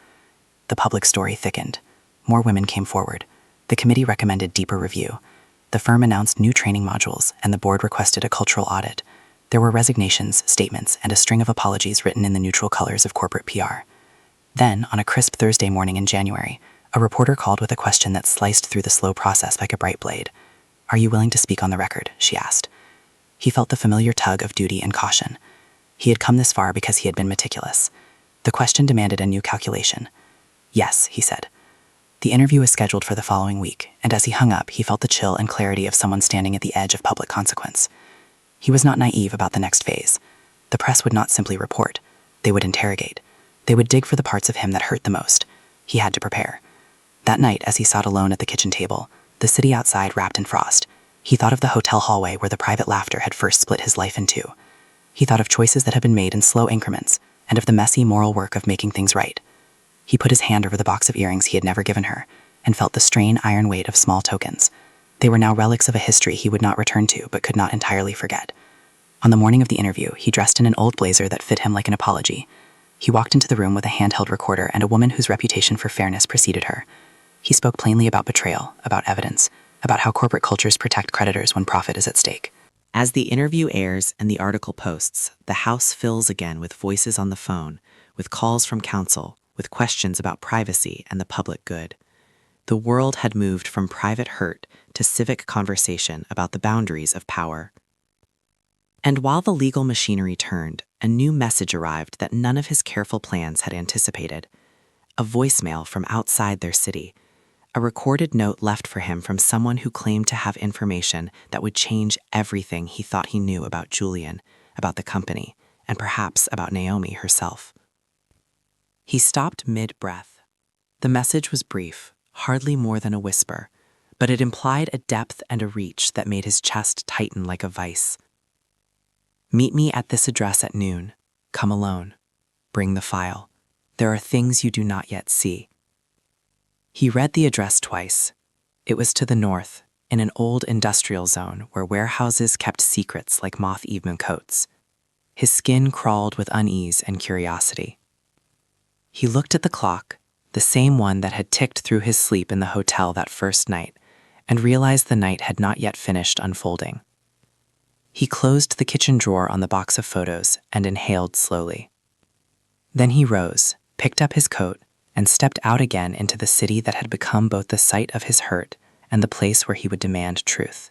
The public story thickened. More women came forward. The committee recommended deeper review. The firm announced new training modules, and the board requested a cultural audit. There were resignations, statements, and a string of apologies written in the neutral colors of corporate PR. Then, on a crisp Thursday morning in January, a reporter called with a question that sliced through the slow process like a bright blade. "Are you willing to speak on the record?" she asked. He felt the familiar tug of duty and caution. He had come this far because he had been meticulous. The question demanded a new calculation. "Yes," he said. The interview was scheduled for the following week, and as he hung up, he felt the chill and clarity of someone standing at the edge of public consequence. He was not naive about the next phase. The press would not simply report. They would interrogate. They would dig for the parts of him that hurt the most. He had to prepare. That night, as he sat alone at the kitchen table, the city outside wrapped in frost, he thought of the hotel hallway where the private laughter had first split his life in two. He thought of choices that had been made in slow increments, and of the messy moral work of making things right. He put his hand over the box of earrings he had never given her, and felt the strain iron weight of small tokens. They were now relics of a history he would not return to but could not entirely forget. On the morning of the interview, he dressed in an old blazer that fit him like an apology. He walked into the room with a handheld recorder and a woman whose reputation for fairness preceded her. He spoke plainly about betrayal, about evidence, about how corporate cultures protect creditors when profit is at stake. As the interview airs and the article posts, the house fills again with voices on the phone, with calls from counsel, with questions about privacy and the public good. The world had moved from private hurt to civic conversation about the boundaries of power. And while the legal machinery turned, a new message arrived that none of his careful plans had anticipated. A voicemail from outside their city, a recorded note left for him from someone who claimed to have information that would change everything he thought he knew about Julian, about the company, and perhaps about Naomi herself. He stopped mid-breath. The message was brief, hardly more than a whisper, but it implied a depth and a reach that made his chest tighten like a vice. Meet me at this address at noon. Come alone. Bring the file. There are things you do not yet see. He read the address twice. It was to the north, in an old industrial zone where warehouses kept secrets like moth-eaten coats. His skin crawled with unease and curiosity. He looked at the clock, the same one that had ticked through his sleep in the hotel that first night, and realized the night had not yet finished unfolding. He closed the kitchen drawer on the box of photos and inhaled slowly. Then he rose, picked up his coat, and stepped out again into the city that had become both the site of his hurt and the place where he would demand truth.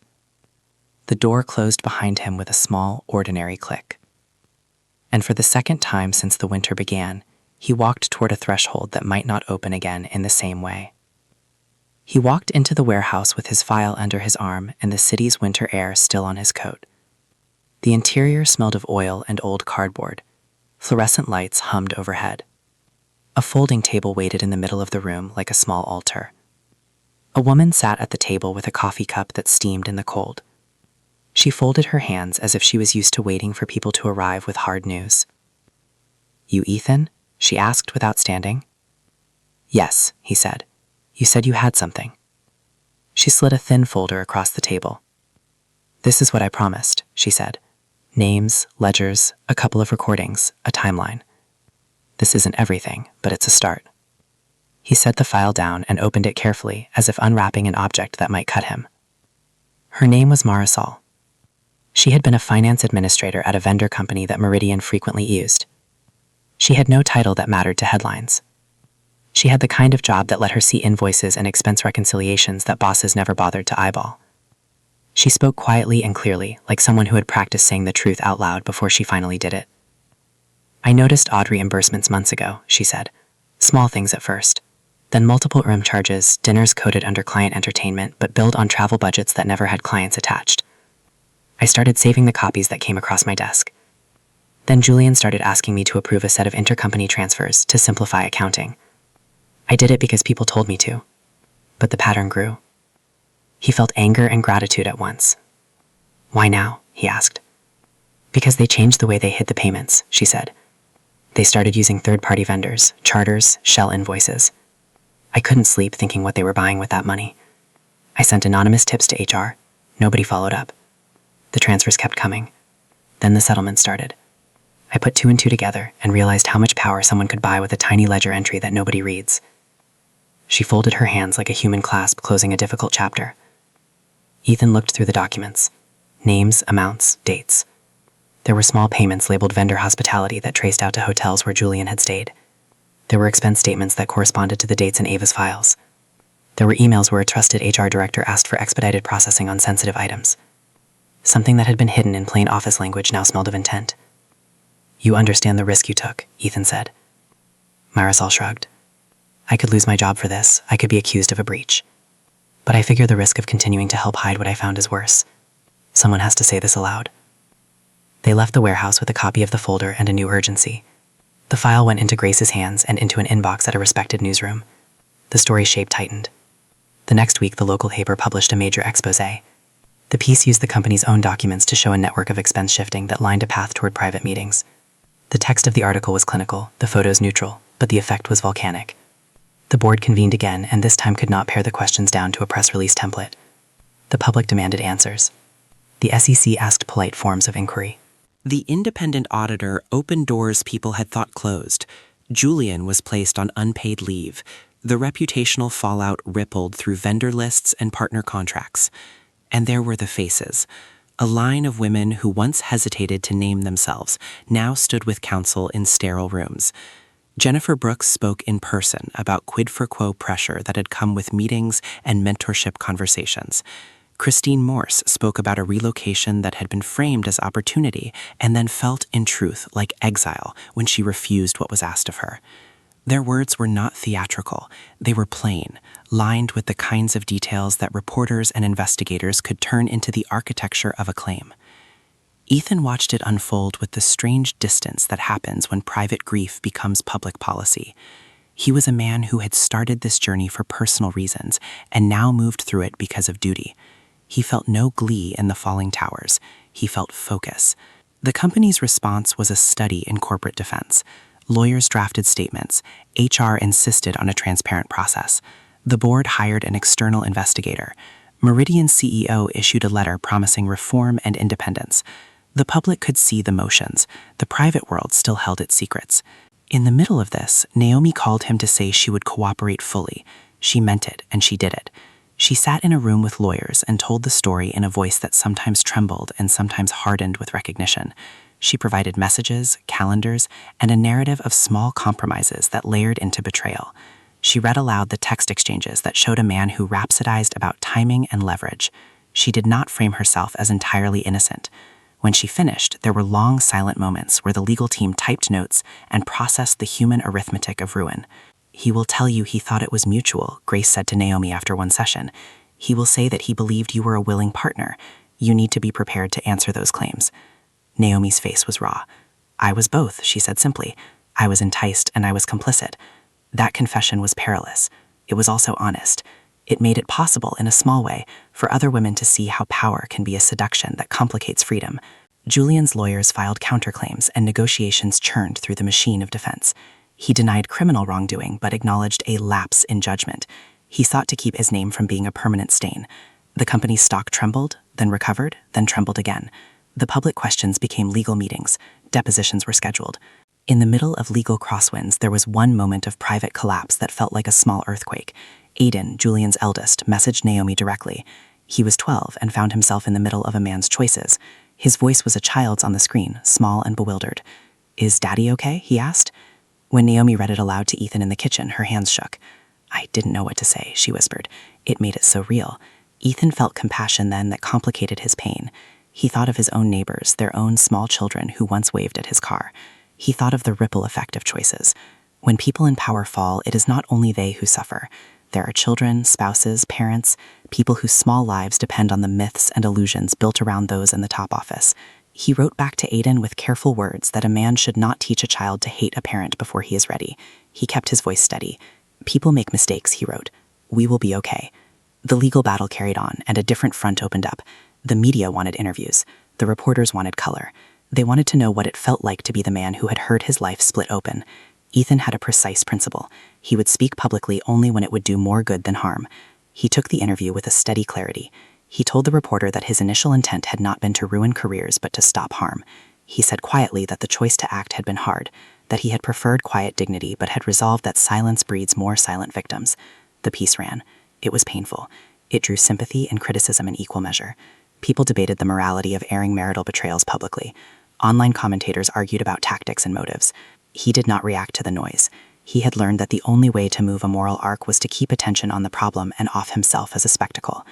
The door closed behind him with a small, ordinary click. And for the second time since the winter began, he walked toward a threshold that might not open again in the same way. He walked into the warehouse with his file under his arm and the city's winter air still on his coat. The interior smelled of oil and old cardboard. Fluorescent lights hummed overhead. A folding table waited in the middle of the room like a small altar. A woman sat at the table with a coffee cup that steamed in the cold. She folded her hands as if she was used to waiting for people to arrive with hard news. "You Ethan?" she asked without standing. "Yes," he said. "You said you had something." She slid a thin folder across the table. "This is what I promised," she said. "Names, ledgers, a couple of recordings, a timeline. This isn't everything, but it's a start." He set the file down and opened it carefully, as if unwrapping an object that might cut him. Her name was Marisol. She had been a finance administrator at a vendor company that Meridian frequently used. She had no title that mattered to headlines. She had the kind of job that let her see invoices and expense reconciliations that bosses never bothered to eyeball. She spoke quietly and clearly, like someone who had practiced saying the truth out loud before she finally did it. "I noticed odd reimbursements months ago," she said. "Small things at first. Then multiple room charges, dinners coded under client entertainment, but billed on travel budgets that never had clients attached. I started saving the copies that came across my desk. Then Julian started asking me to approve a set of intercompany transfers to simplify accounting. I did it because people told me to. But the pattern grew." He felt anger and gratitude at once. "Why now?" he asked. "Because they changed the way they hid the payments," she said. "They started using third-party vendors, charters, shell invoices. I couldn't sleep thinking what they were buying with that money. I sent anonymous tips to HR. Nobody followed up. The transfers kept coming. Then the settlement started. I put two and two together and realized how much power someone could buy with a tiny ledger entry that nobody reads." She folded her hands like a human clasp closing a difficult chapter. Ethan looked through the documents. Names, amounts, dates. There were small payments labeled vendor hospitality that traced out to hotels where Julian had stayed. There were expense statements that corresponded to the dates in Ava's files. There were emails where a trusted HR director asked for expedited processing on sensitive items. Something that had been hidden in plain office language now smelled of intent. "You understand the risk you took," Ethan said. Marisol shrugged. "I could lose my job for this. I could be accused of a breach. But I figure the risk of continuing to help hide what I found is worse. Someone has to say this aloud." They left the warehouse with a copy of the folder and a new urgency. The file went into Grace's hands and into an inbox at a respected newsroom. The story shape tightened. The next week, the local paper published a major exposé. The piece used the company's own documents to show a network of expense shifting that lined a path toward private meetings. The text of the article was clinical, the photos neutral, but the effect was volcanic. The board convened again, and this time could not pare the questions down to a press release template. The public demanded answers. The SEC asked polite forms of inquiry. The independent auditor opened doors people had thought closed. Julian was placed on unpaid leave. The reputational fallout rippled through vendor lists and partner contracts. And there were the faces. A line of women who once hesitated to name themselves now stood with counsel in sterile rooms. Jennifer Brooks spoke in person about quid pro quo pressure that had come with meetings and mentorship conversations. Christine Morse spoke about a relocation that had been framed as opportunity and then felt in truth like exile when she refused what was asked of her. Their words were not theatrical, they were plain, lined with the kinds of details that reporters and investigators could turn into the architecture of a claim. Ethan watched it unfold with the strange distance that happens when private grief becomes public policy. He was a man who had started this journey for personal reasons and now moved through it because of duty. He felt no glee in the falling towers. He felt focus. The company's response was a study in corporate defense. Lawyers drafted statements. HR insisted on a transparent process. The board hired an external investigator. Meridian's CEO issued a letter promising reform and independence. The public could see the motions. The private world still held its secrets. In the middle of this, Naomi called him to say she would cooperate fully. She meant it, and she did it. She sat in a room with lawyers and told the story in a voice that sometimes trembled and sometimes hardened with recognition. She provided messages, calendars, and a narrative of small compromises that layered into betrayal. She read aloud the text exchanges that showed a man who rhapsodized about timing and leverage. She did not frame herself as entirely innocent. When she finished, there were long, silent moments where the legal team typed notes and processed the human arithmetic of ruin. "He will tell you he thought it was mutual," Grace said to Naomi after one session. "He will say that he believed you were a willing partner. You need to be prepared to answer those claims." Naomi's face was raw. "I was both," she said simply. "I was enticed and I was complicit." That confession was perilous. It was also honest. It made it possible, in a small way, for other women to see how power can be a seduction that complicates freedom. Julian's lawyers filed counterclaims and negotiations churned through the machine of defense. He denied criminal wrongdoing but acknowledged a lapse in judgment. He sought to keep his name from being a permanent stain. The company's stock trembled, then recovered, then trembled again. The public questions became legal meetings. Depositions were scheduled. In the middle of legal crosswinds, there was one moment of private collapse that felt like a small earthquake. Aiden, Julian's eldest, messaged Naomi directly. He was 12 and found himself in the middle of a man's choices. His voice was a child's on the screen, small and bewildered. "Is Daddy okay?" he asked. When Naomi read it aloud to Ethan in the kitchen, her hands shook. "I didn't know what to say," she whispered. It made it so real. Ethan felt compassion then that complicated his pain. He thought of his own neighbors, their own small children who once waved at his car. He thought of the ripple effect of choices. When people in power fall, it is not only they who suffer. There are children, spouses, parents, people whose small lives depend on the myths and illusions built around those in the top office. He wrote back to Aiden with careful words that a man should not teach a child to hate a parent before he is ready. He kept his voice steady. "People make mistakes," he wrote. "We will be okay." The legal battle carried on, and a different front opened up. The media wanted interviews. The reporters wanted color. They wanted to know what it felt like to be the man who had heard his life split open. Ethan had a precise principle. He would speak publicly only when it would do more good than harm. He took the interview with a steady clarity. He told the reporter that his initial intent had not been to ruin careers but to stop harm. He said quietly that the choice to act had been hard, that he had preferred quiet dignity but had resolved that silence breeds more silent victims. The piece ran. It was painful. It drew sympathy and criticism in equal measure. People debated the morality of airing marital betrayals publicly. Online commentators argued about tactics and motives. He did not react to the noise. He had learned that the only way to move a moral arc was to keep attention on the problem and off himself as a spectacle.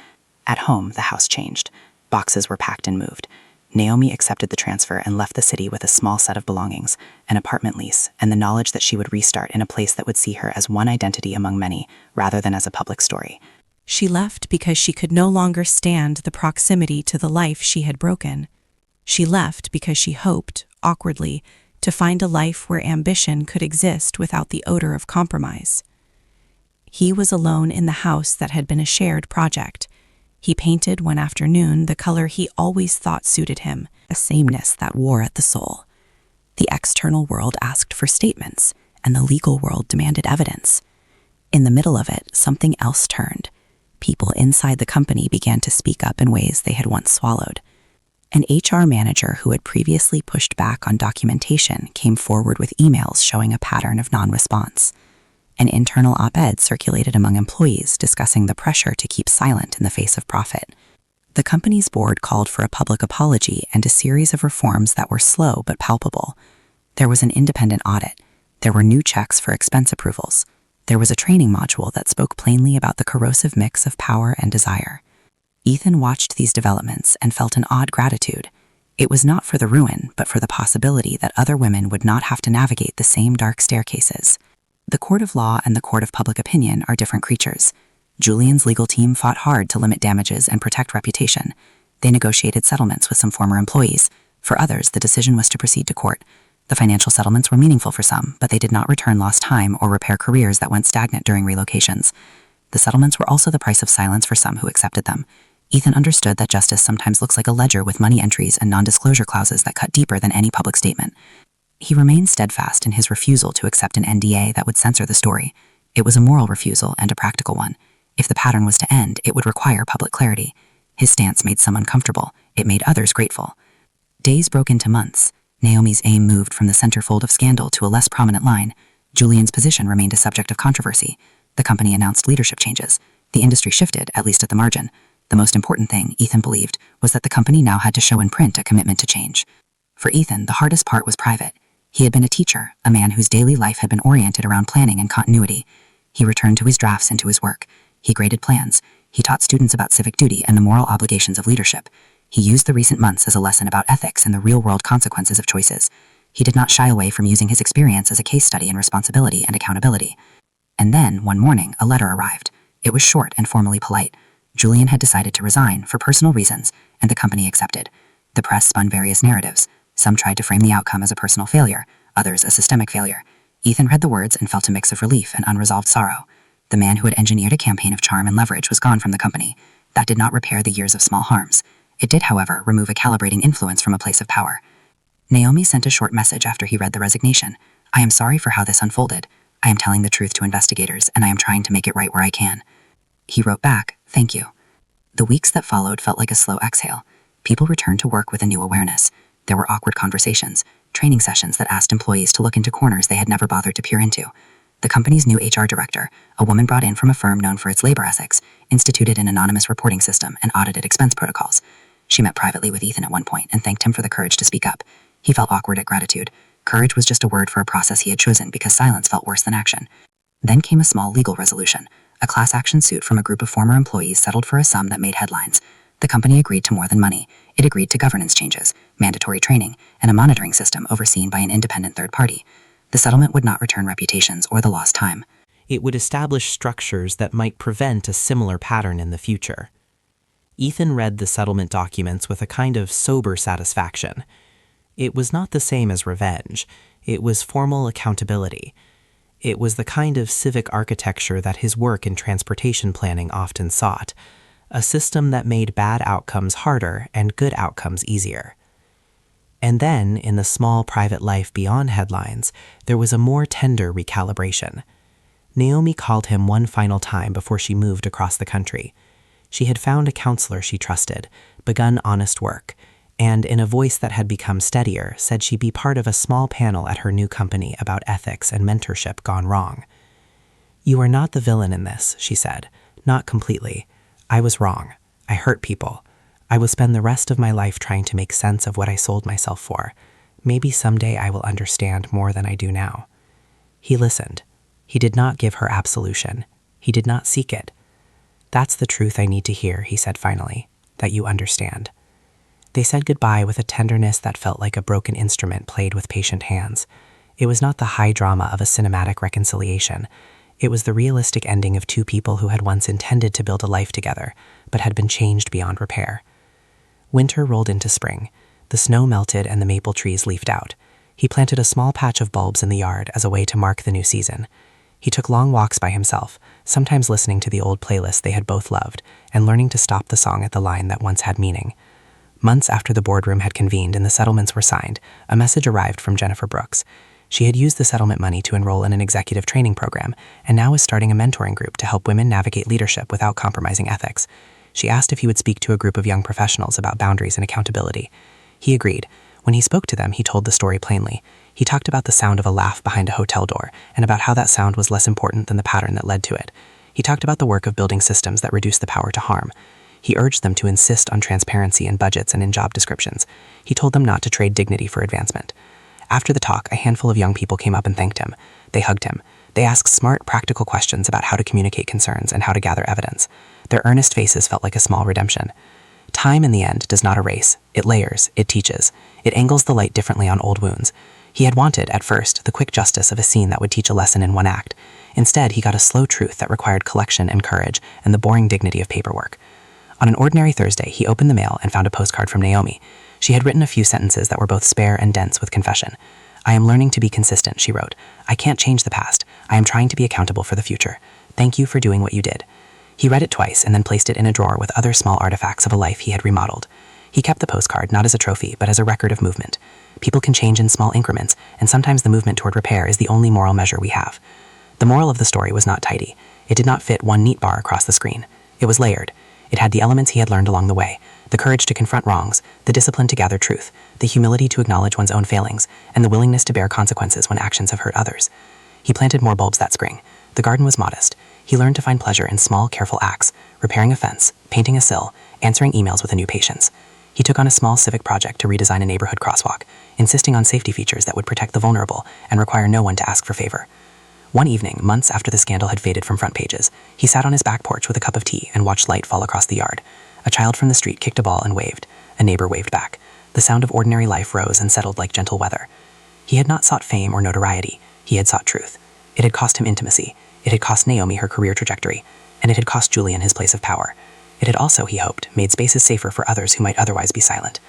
At home, the house changed. Boxes were packed and moved. Naomi accepted the transfer and left the city with a small set of belongings, an apartment lease, and the knowledge that she would restart in a place that would see her as one identity among many, rather than as a public story. She left because she could no longer stand the proximity to the life she had broken. She left because she hoped, awkwardly, to find a life where ambition could exist without the odor of compromise. He was alone in the house that had been a shared project. He painted one afternoon the color he always thought suited him, a sameness that wore at the soul. The external world asked for statements, and the legal world demanded evidence. In the middle of it, something else turned. People inside the company began to speak up in ways they had once swallowed. An HR manager who had previously pushed back on documentation came forward with emails showing a pattern of non-response. An internal op-ed circulated among employees discussing the pressure to keep silent in the face of profit. The company's board called for a public apology and a series of reforms that were slow but palpable. There was an independent audit. There were new checks for expense approvals. There was a training module that spoke plainly about the corrosive mix of power and desire. Ethan watched these developments and felt an odd gratitude. It was not for the ruin, but for the possibility that other women would not have to navigate the same dark staircases. The court of law and the court of public opinion are different creatures. Julian's legal team fought hard to limit damages and protect reputation. They negotiated settlements with some former employees. For others, the decision was to proceed to court. The financial settlements were meaningful for some, but they did not return lost time or repair careers that went stagnant during relocations. The settlements were also the price of silence for some who accepted them. Ethan understood that justice sometimes looks like a ledger with money entries and non-disclosure clauses that cut deeper than any public statement. He remained steadfast in his refusal to accept an NDA that would censor the story. It was a moral refusal and a practical one. If the pattern was to end, it would require public clarity. His stance made some uncomfortable. It made others grateful. Days broke into months. Naomi's aim moved from the centerfold of scandal to a less prominent line. Julian's position remained a subject of controversy. The company announced leadership changes. The industry shifted, at least at the margin. The most important thing, Ethan believed, was that the company now had to show in print a commitment to change. For Ethan, the hardest part was private. He had been a teacher, a man whose daily life had been oriented around planning and continuity. He returned to his drafts and to his work. He graded plans. He taught students about civic duty and the moral obligations of leadership. He used the recent months as a lesson about ethics and the real-world consequences of choices. He did not shy away from using his experience as a case study in responsibility and accountability. And then, one morning, a letter arrived. It was short and formally polite. Julian had decided to resign for personal reasons, and the company accepted. The press spun various narratives. Some tried to frame the outcome as a personal failure, others a systemic failure. Ethan read the words and felt a mix of relief and unresolved sorrow. The man who had engineered a campaign of charm and leverage was gone from the company. That did not repair the years of small harms. It did, however, remove a calibrating influence from a place of power. Naomi sent a short message after he read the resignation. "I am sorry for how this unfolded. I am telling the truth to investigators, and I am trying to make it right where I can." He wrote back, "Thank you." The weeks that followed felt like a slow exhale. People returned to work with a new awareness. There were awkward conversations, training sessions that asked employees to look into corners they had never bothered to peer into. The company's new HR director, a woman brought in from a firm known for its labor ethics, instituted an anonymous reporting system and audited expense protocols. She met privately with Ethan at one point and thanked him for the courage to speak up. He felt awkward at gratitude. Courage was just a word for a process he had chosen because silence felt worse than action. Then came a small legal resolution. A class action suit from a group of former employees settled for a sum that made headlines. The company agreed to more than money. It agreed to governance changes, mandatory training, and a monitoring system overseen by an independent third party. The settlement would not return reputations or the lost time. It would establish structures that might prevent a similar pattern in the future. Ethan read the settlement documents with a kind of sober satisfaction. It was not the same as revenge. It was formal accountability. It was the kind of civic architecture that his work in transportation planning often sought, a system that made bad outcomes harder and good outcomes easier. And then, in the small private life beyond headlines, there was a more tender recalibration. Naomi called him one final time before she moved across the country. She had found a counselor she trusted, begun honest work, and in a voice that had become steadier, said she'd be part of a small panel at her new company about ethics and mentorship gone wrong. "You are not the villain in this," she said. "Not completely. I was wrong. I hurt people. I will spend the rest of my life trying to make sense of what I sold myself for. Maybe someday I will understand more than I do now." He listened. He did not give her absolution. He did not seek it. "That's the truth I need to hear," he said finally, "that you understand." They said goodbye with a tenderness that felt like a broken instrument played with patient hands. It was not the high drama of a cinematic reconciliation. It was the realistic ending of two people who had once intended to build a life together, but had been changed beyond repair. Winter rolled into spring. The snow melted and the maple trees leafed out. He planted a small patch of bulbs in the yard as a way to mark the new season. He took long walks by himself, sometimes listening to the old playlist they had both loved, and learning to stop the song at the line that once had meaning. Months after the boardroom had convened and the settlements were signed, a message arrived from Jennifer Brooks. She had used the settlement money to enroll in an executive training program, and now was starting a mentoring group to help women navigate leadership without compromising ethics. She asked if he would speak to a group of young professionals about boundaries and accountability. He agreed. When he spoke to them, he told the story plainly. He talked about the sound of a laugh behind a hotel door, and about how that sound was less important than the pattern that led to it. He talked about the work of building systems that reduce the power to harm. He urged them to insist on transparency in budgets and in job descriptions. He told them not to trade dignity for advancement. After the talk, a handful of young people came up and thanked him. They hugged him. They asked smart, practical questions about how to communicate concerns and how to gather evidence. Their earnest faces felt like a small redemption. Time, in the end, does not erase. It layers. It teaches. It angles the light differently on old wounds. He had wanted, at first, the quick justice of a scene that would teach a lesson in one act. Instead, he got a slow truth that required collection and courage and the boring dignity of paperwork. On an ordinary Thursday, he opened the mail and found a postcard from Naomi. She had written a few sentences that were both spare and dense with confession. "I am learning to be consistent," she wrote. "I can't change the past. I am trying to be accountable for the future. Thank you for doing what you did." He read it twice and then placed it in a drawer with other small artifacts of a life he had remodeled. He kept the postcard not as a trophy, but as a record of movement. People can change in small increments, and sometimes the movement toward repair is the only moral measure we have. The moral of the story was not tidy. It did not fit one neat bar across the screen. It was layered. It had the elements he had learned along the way: the courage to confront wrongs, the discipline to gather truth, the humility to acknowledge one's own failings, and the willingness to bear consequences when actions have hurt others. He planted more bulbs that spring. The garden was modest. He learned to find pleasure in small, careful acts: repairing a fence, painting a sill, answering emails with a new patience. He took on a small civic project to redesign a neighborhood crosswalk, insisting on safety features that would protect the vulnerable and require no one to ask for favor. One evening, months after the scandal had faded from front pages, he sat on his back porch with a cup of tea and watched light fall across the yard. A child from the street kicked a ball and waved. A neighbor waved back. The sound of ordinary life rose and settled like gentle weather. He had not sought fame or notoriety. He had sought truth. It had cost him intimacy. It had cost Naomi her career trajectory. And it had cost Julian his place of power. It had also, he hoped, made spaces safer for others who might otherwise be silent.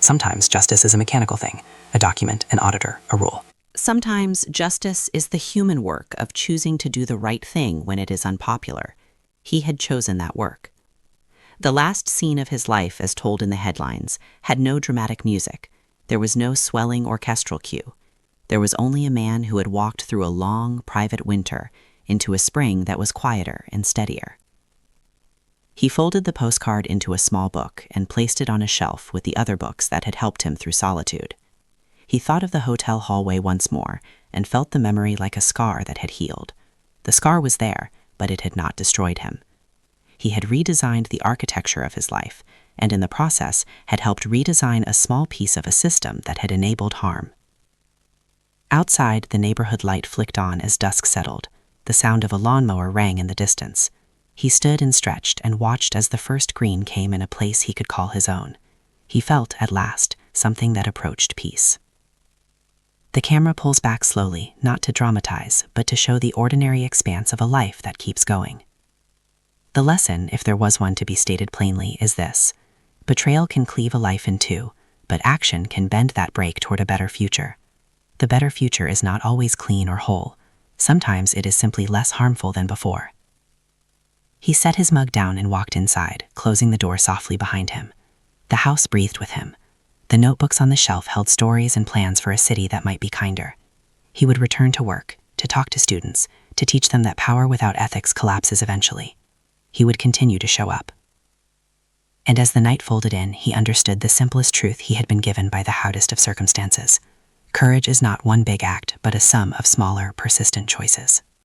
Sometimes justice is a mechanical thing: a document, an auditor, a rule. Sometimes justice is the human work of choosing to do the right thing when it is unpopular. He had chosen that work. The last scene of his life, as told in the headlines, had no dramatic music. There was no swelling orchestral cue. There was only a man who had walked through a long, private winter into a spring that was quieter and steadier. He folded the postcard into a small book and placed it on a shelf with the other books that had helped him through solitude. He thought of the hotel hallway once more and felt the memory like a scar that had healed. The scar was there, but it had not destroyed him. He had redesigned the architecture of his life, and in the process had helped redesign a small piece of a system that had enabled harm. Outside, the neighborhood light flicked on as dusk settled. The sound of a lawnmower rang in the distance. He stood and stretched and watched as the first green came in a place he could call his own. He felt, at last, something that approached peace. The camera pulls back slowly, not to dramatize, but to show the ordinary expanse of a life that keeps going. The lesson, if there was one to be stated plainly, is this: betrayal can cleave a life in two, but action can bend that break toward a better future. The better future is not always clean or whole. Sometimes it is simply less harmful than before. He set his mug down and walked inside, closing the door softly behind him. The house breathed with him. The notebooks on the shelf held stories and plans for a city that might be kinder. He would return to work, to talk to students, to teach them that power without ethics collapses eventually. He would continue to show up. And as the night folded in, he understood the simplest truth he had been given by the hardest of circumstances. Courage is not one big act, but a sum of smaller, persistent choices.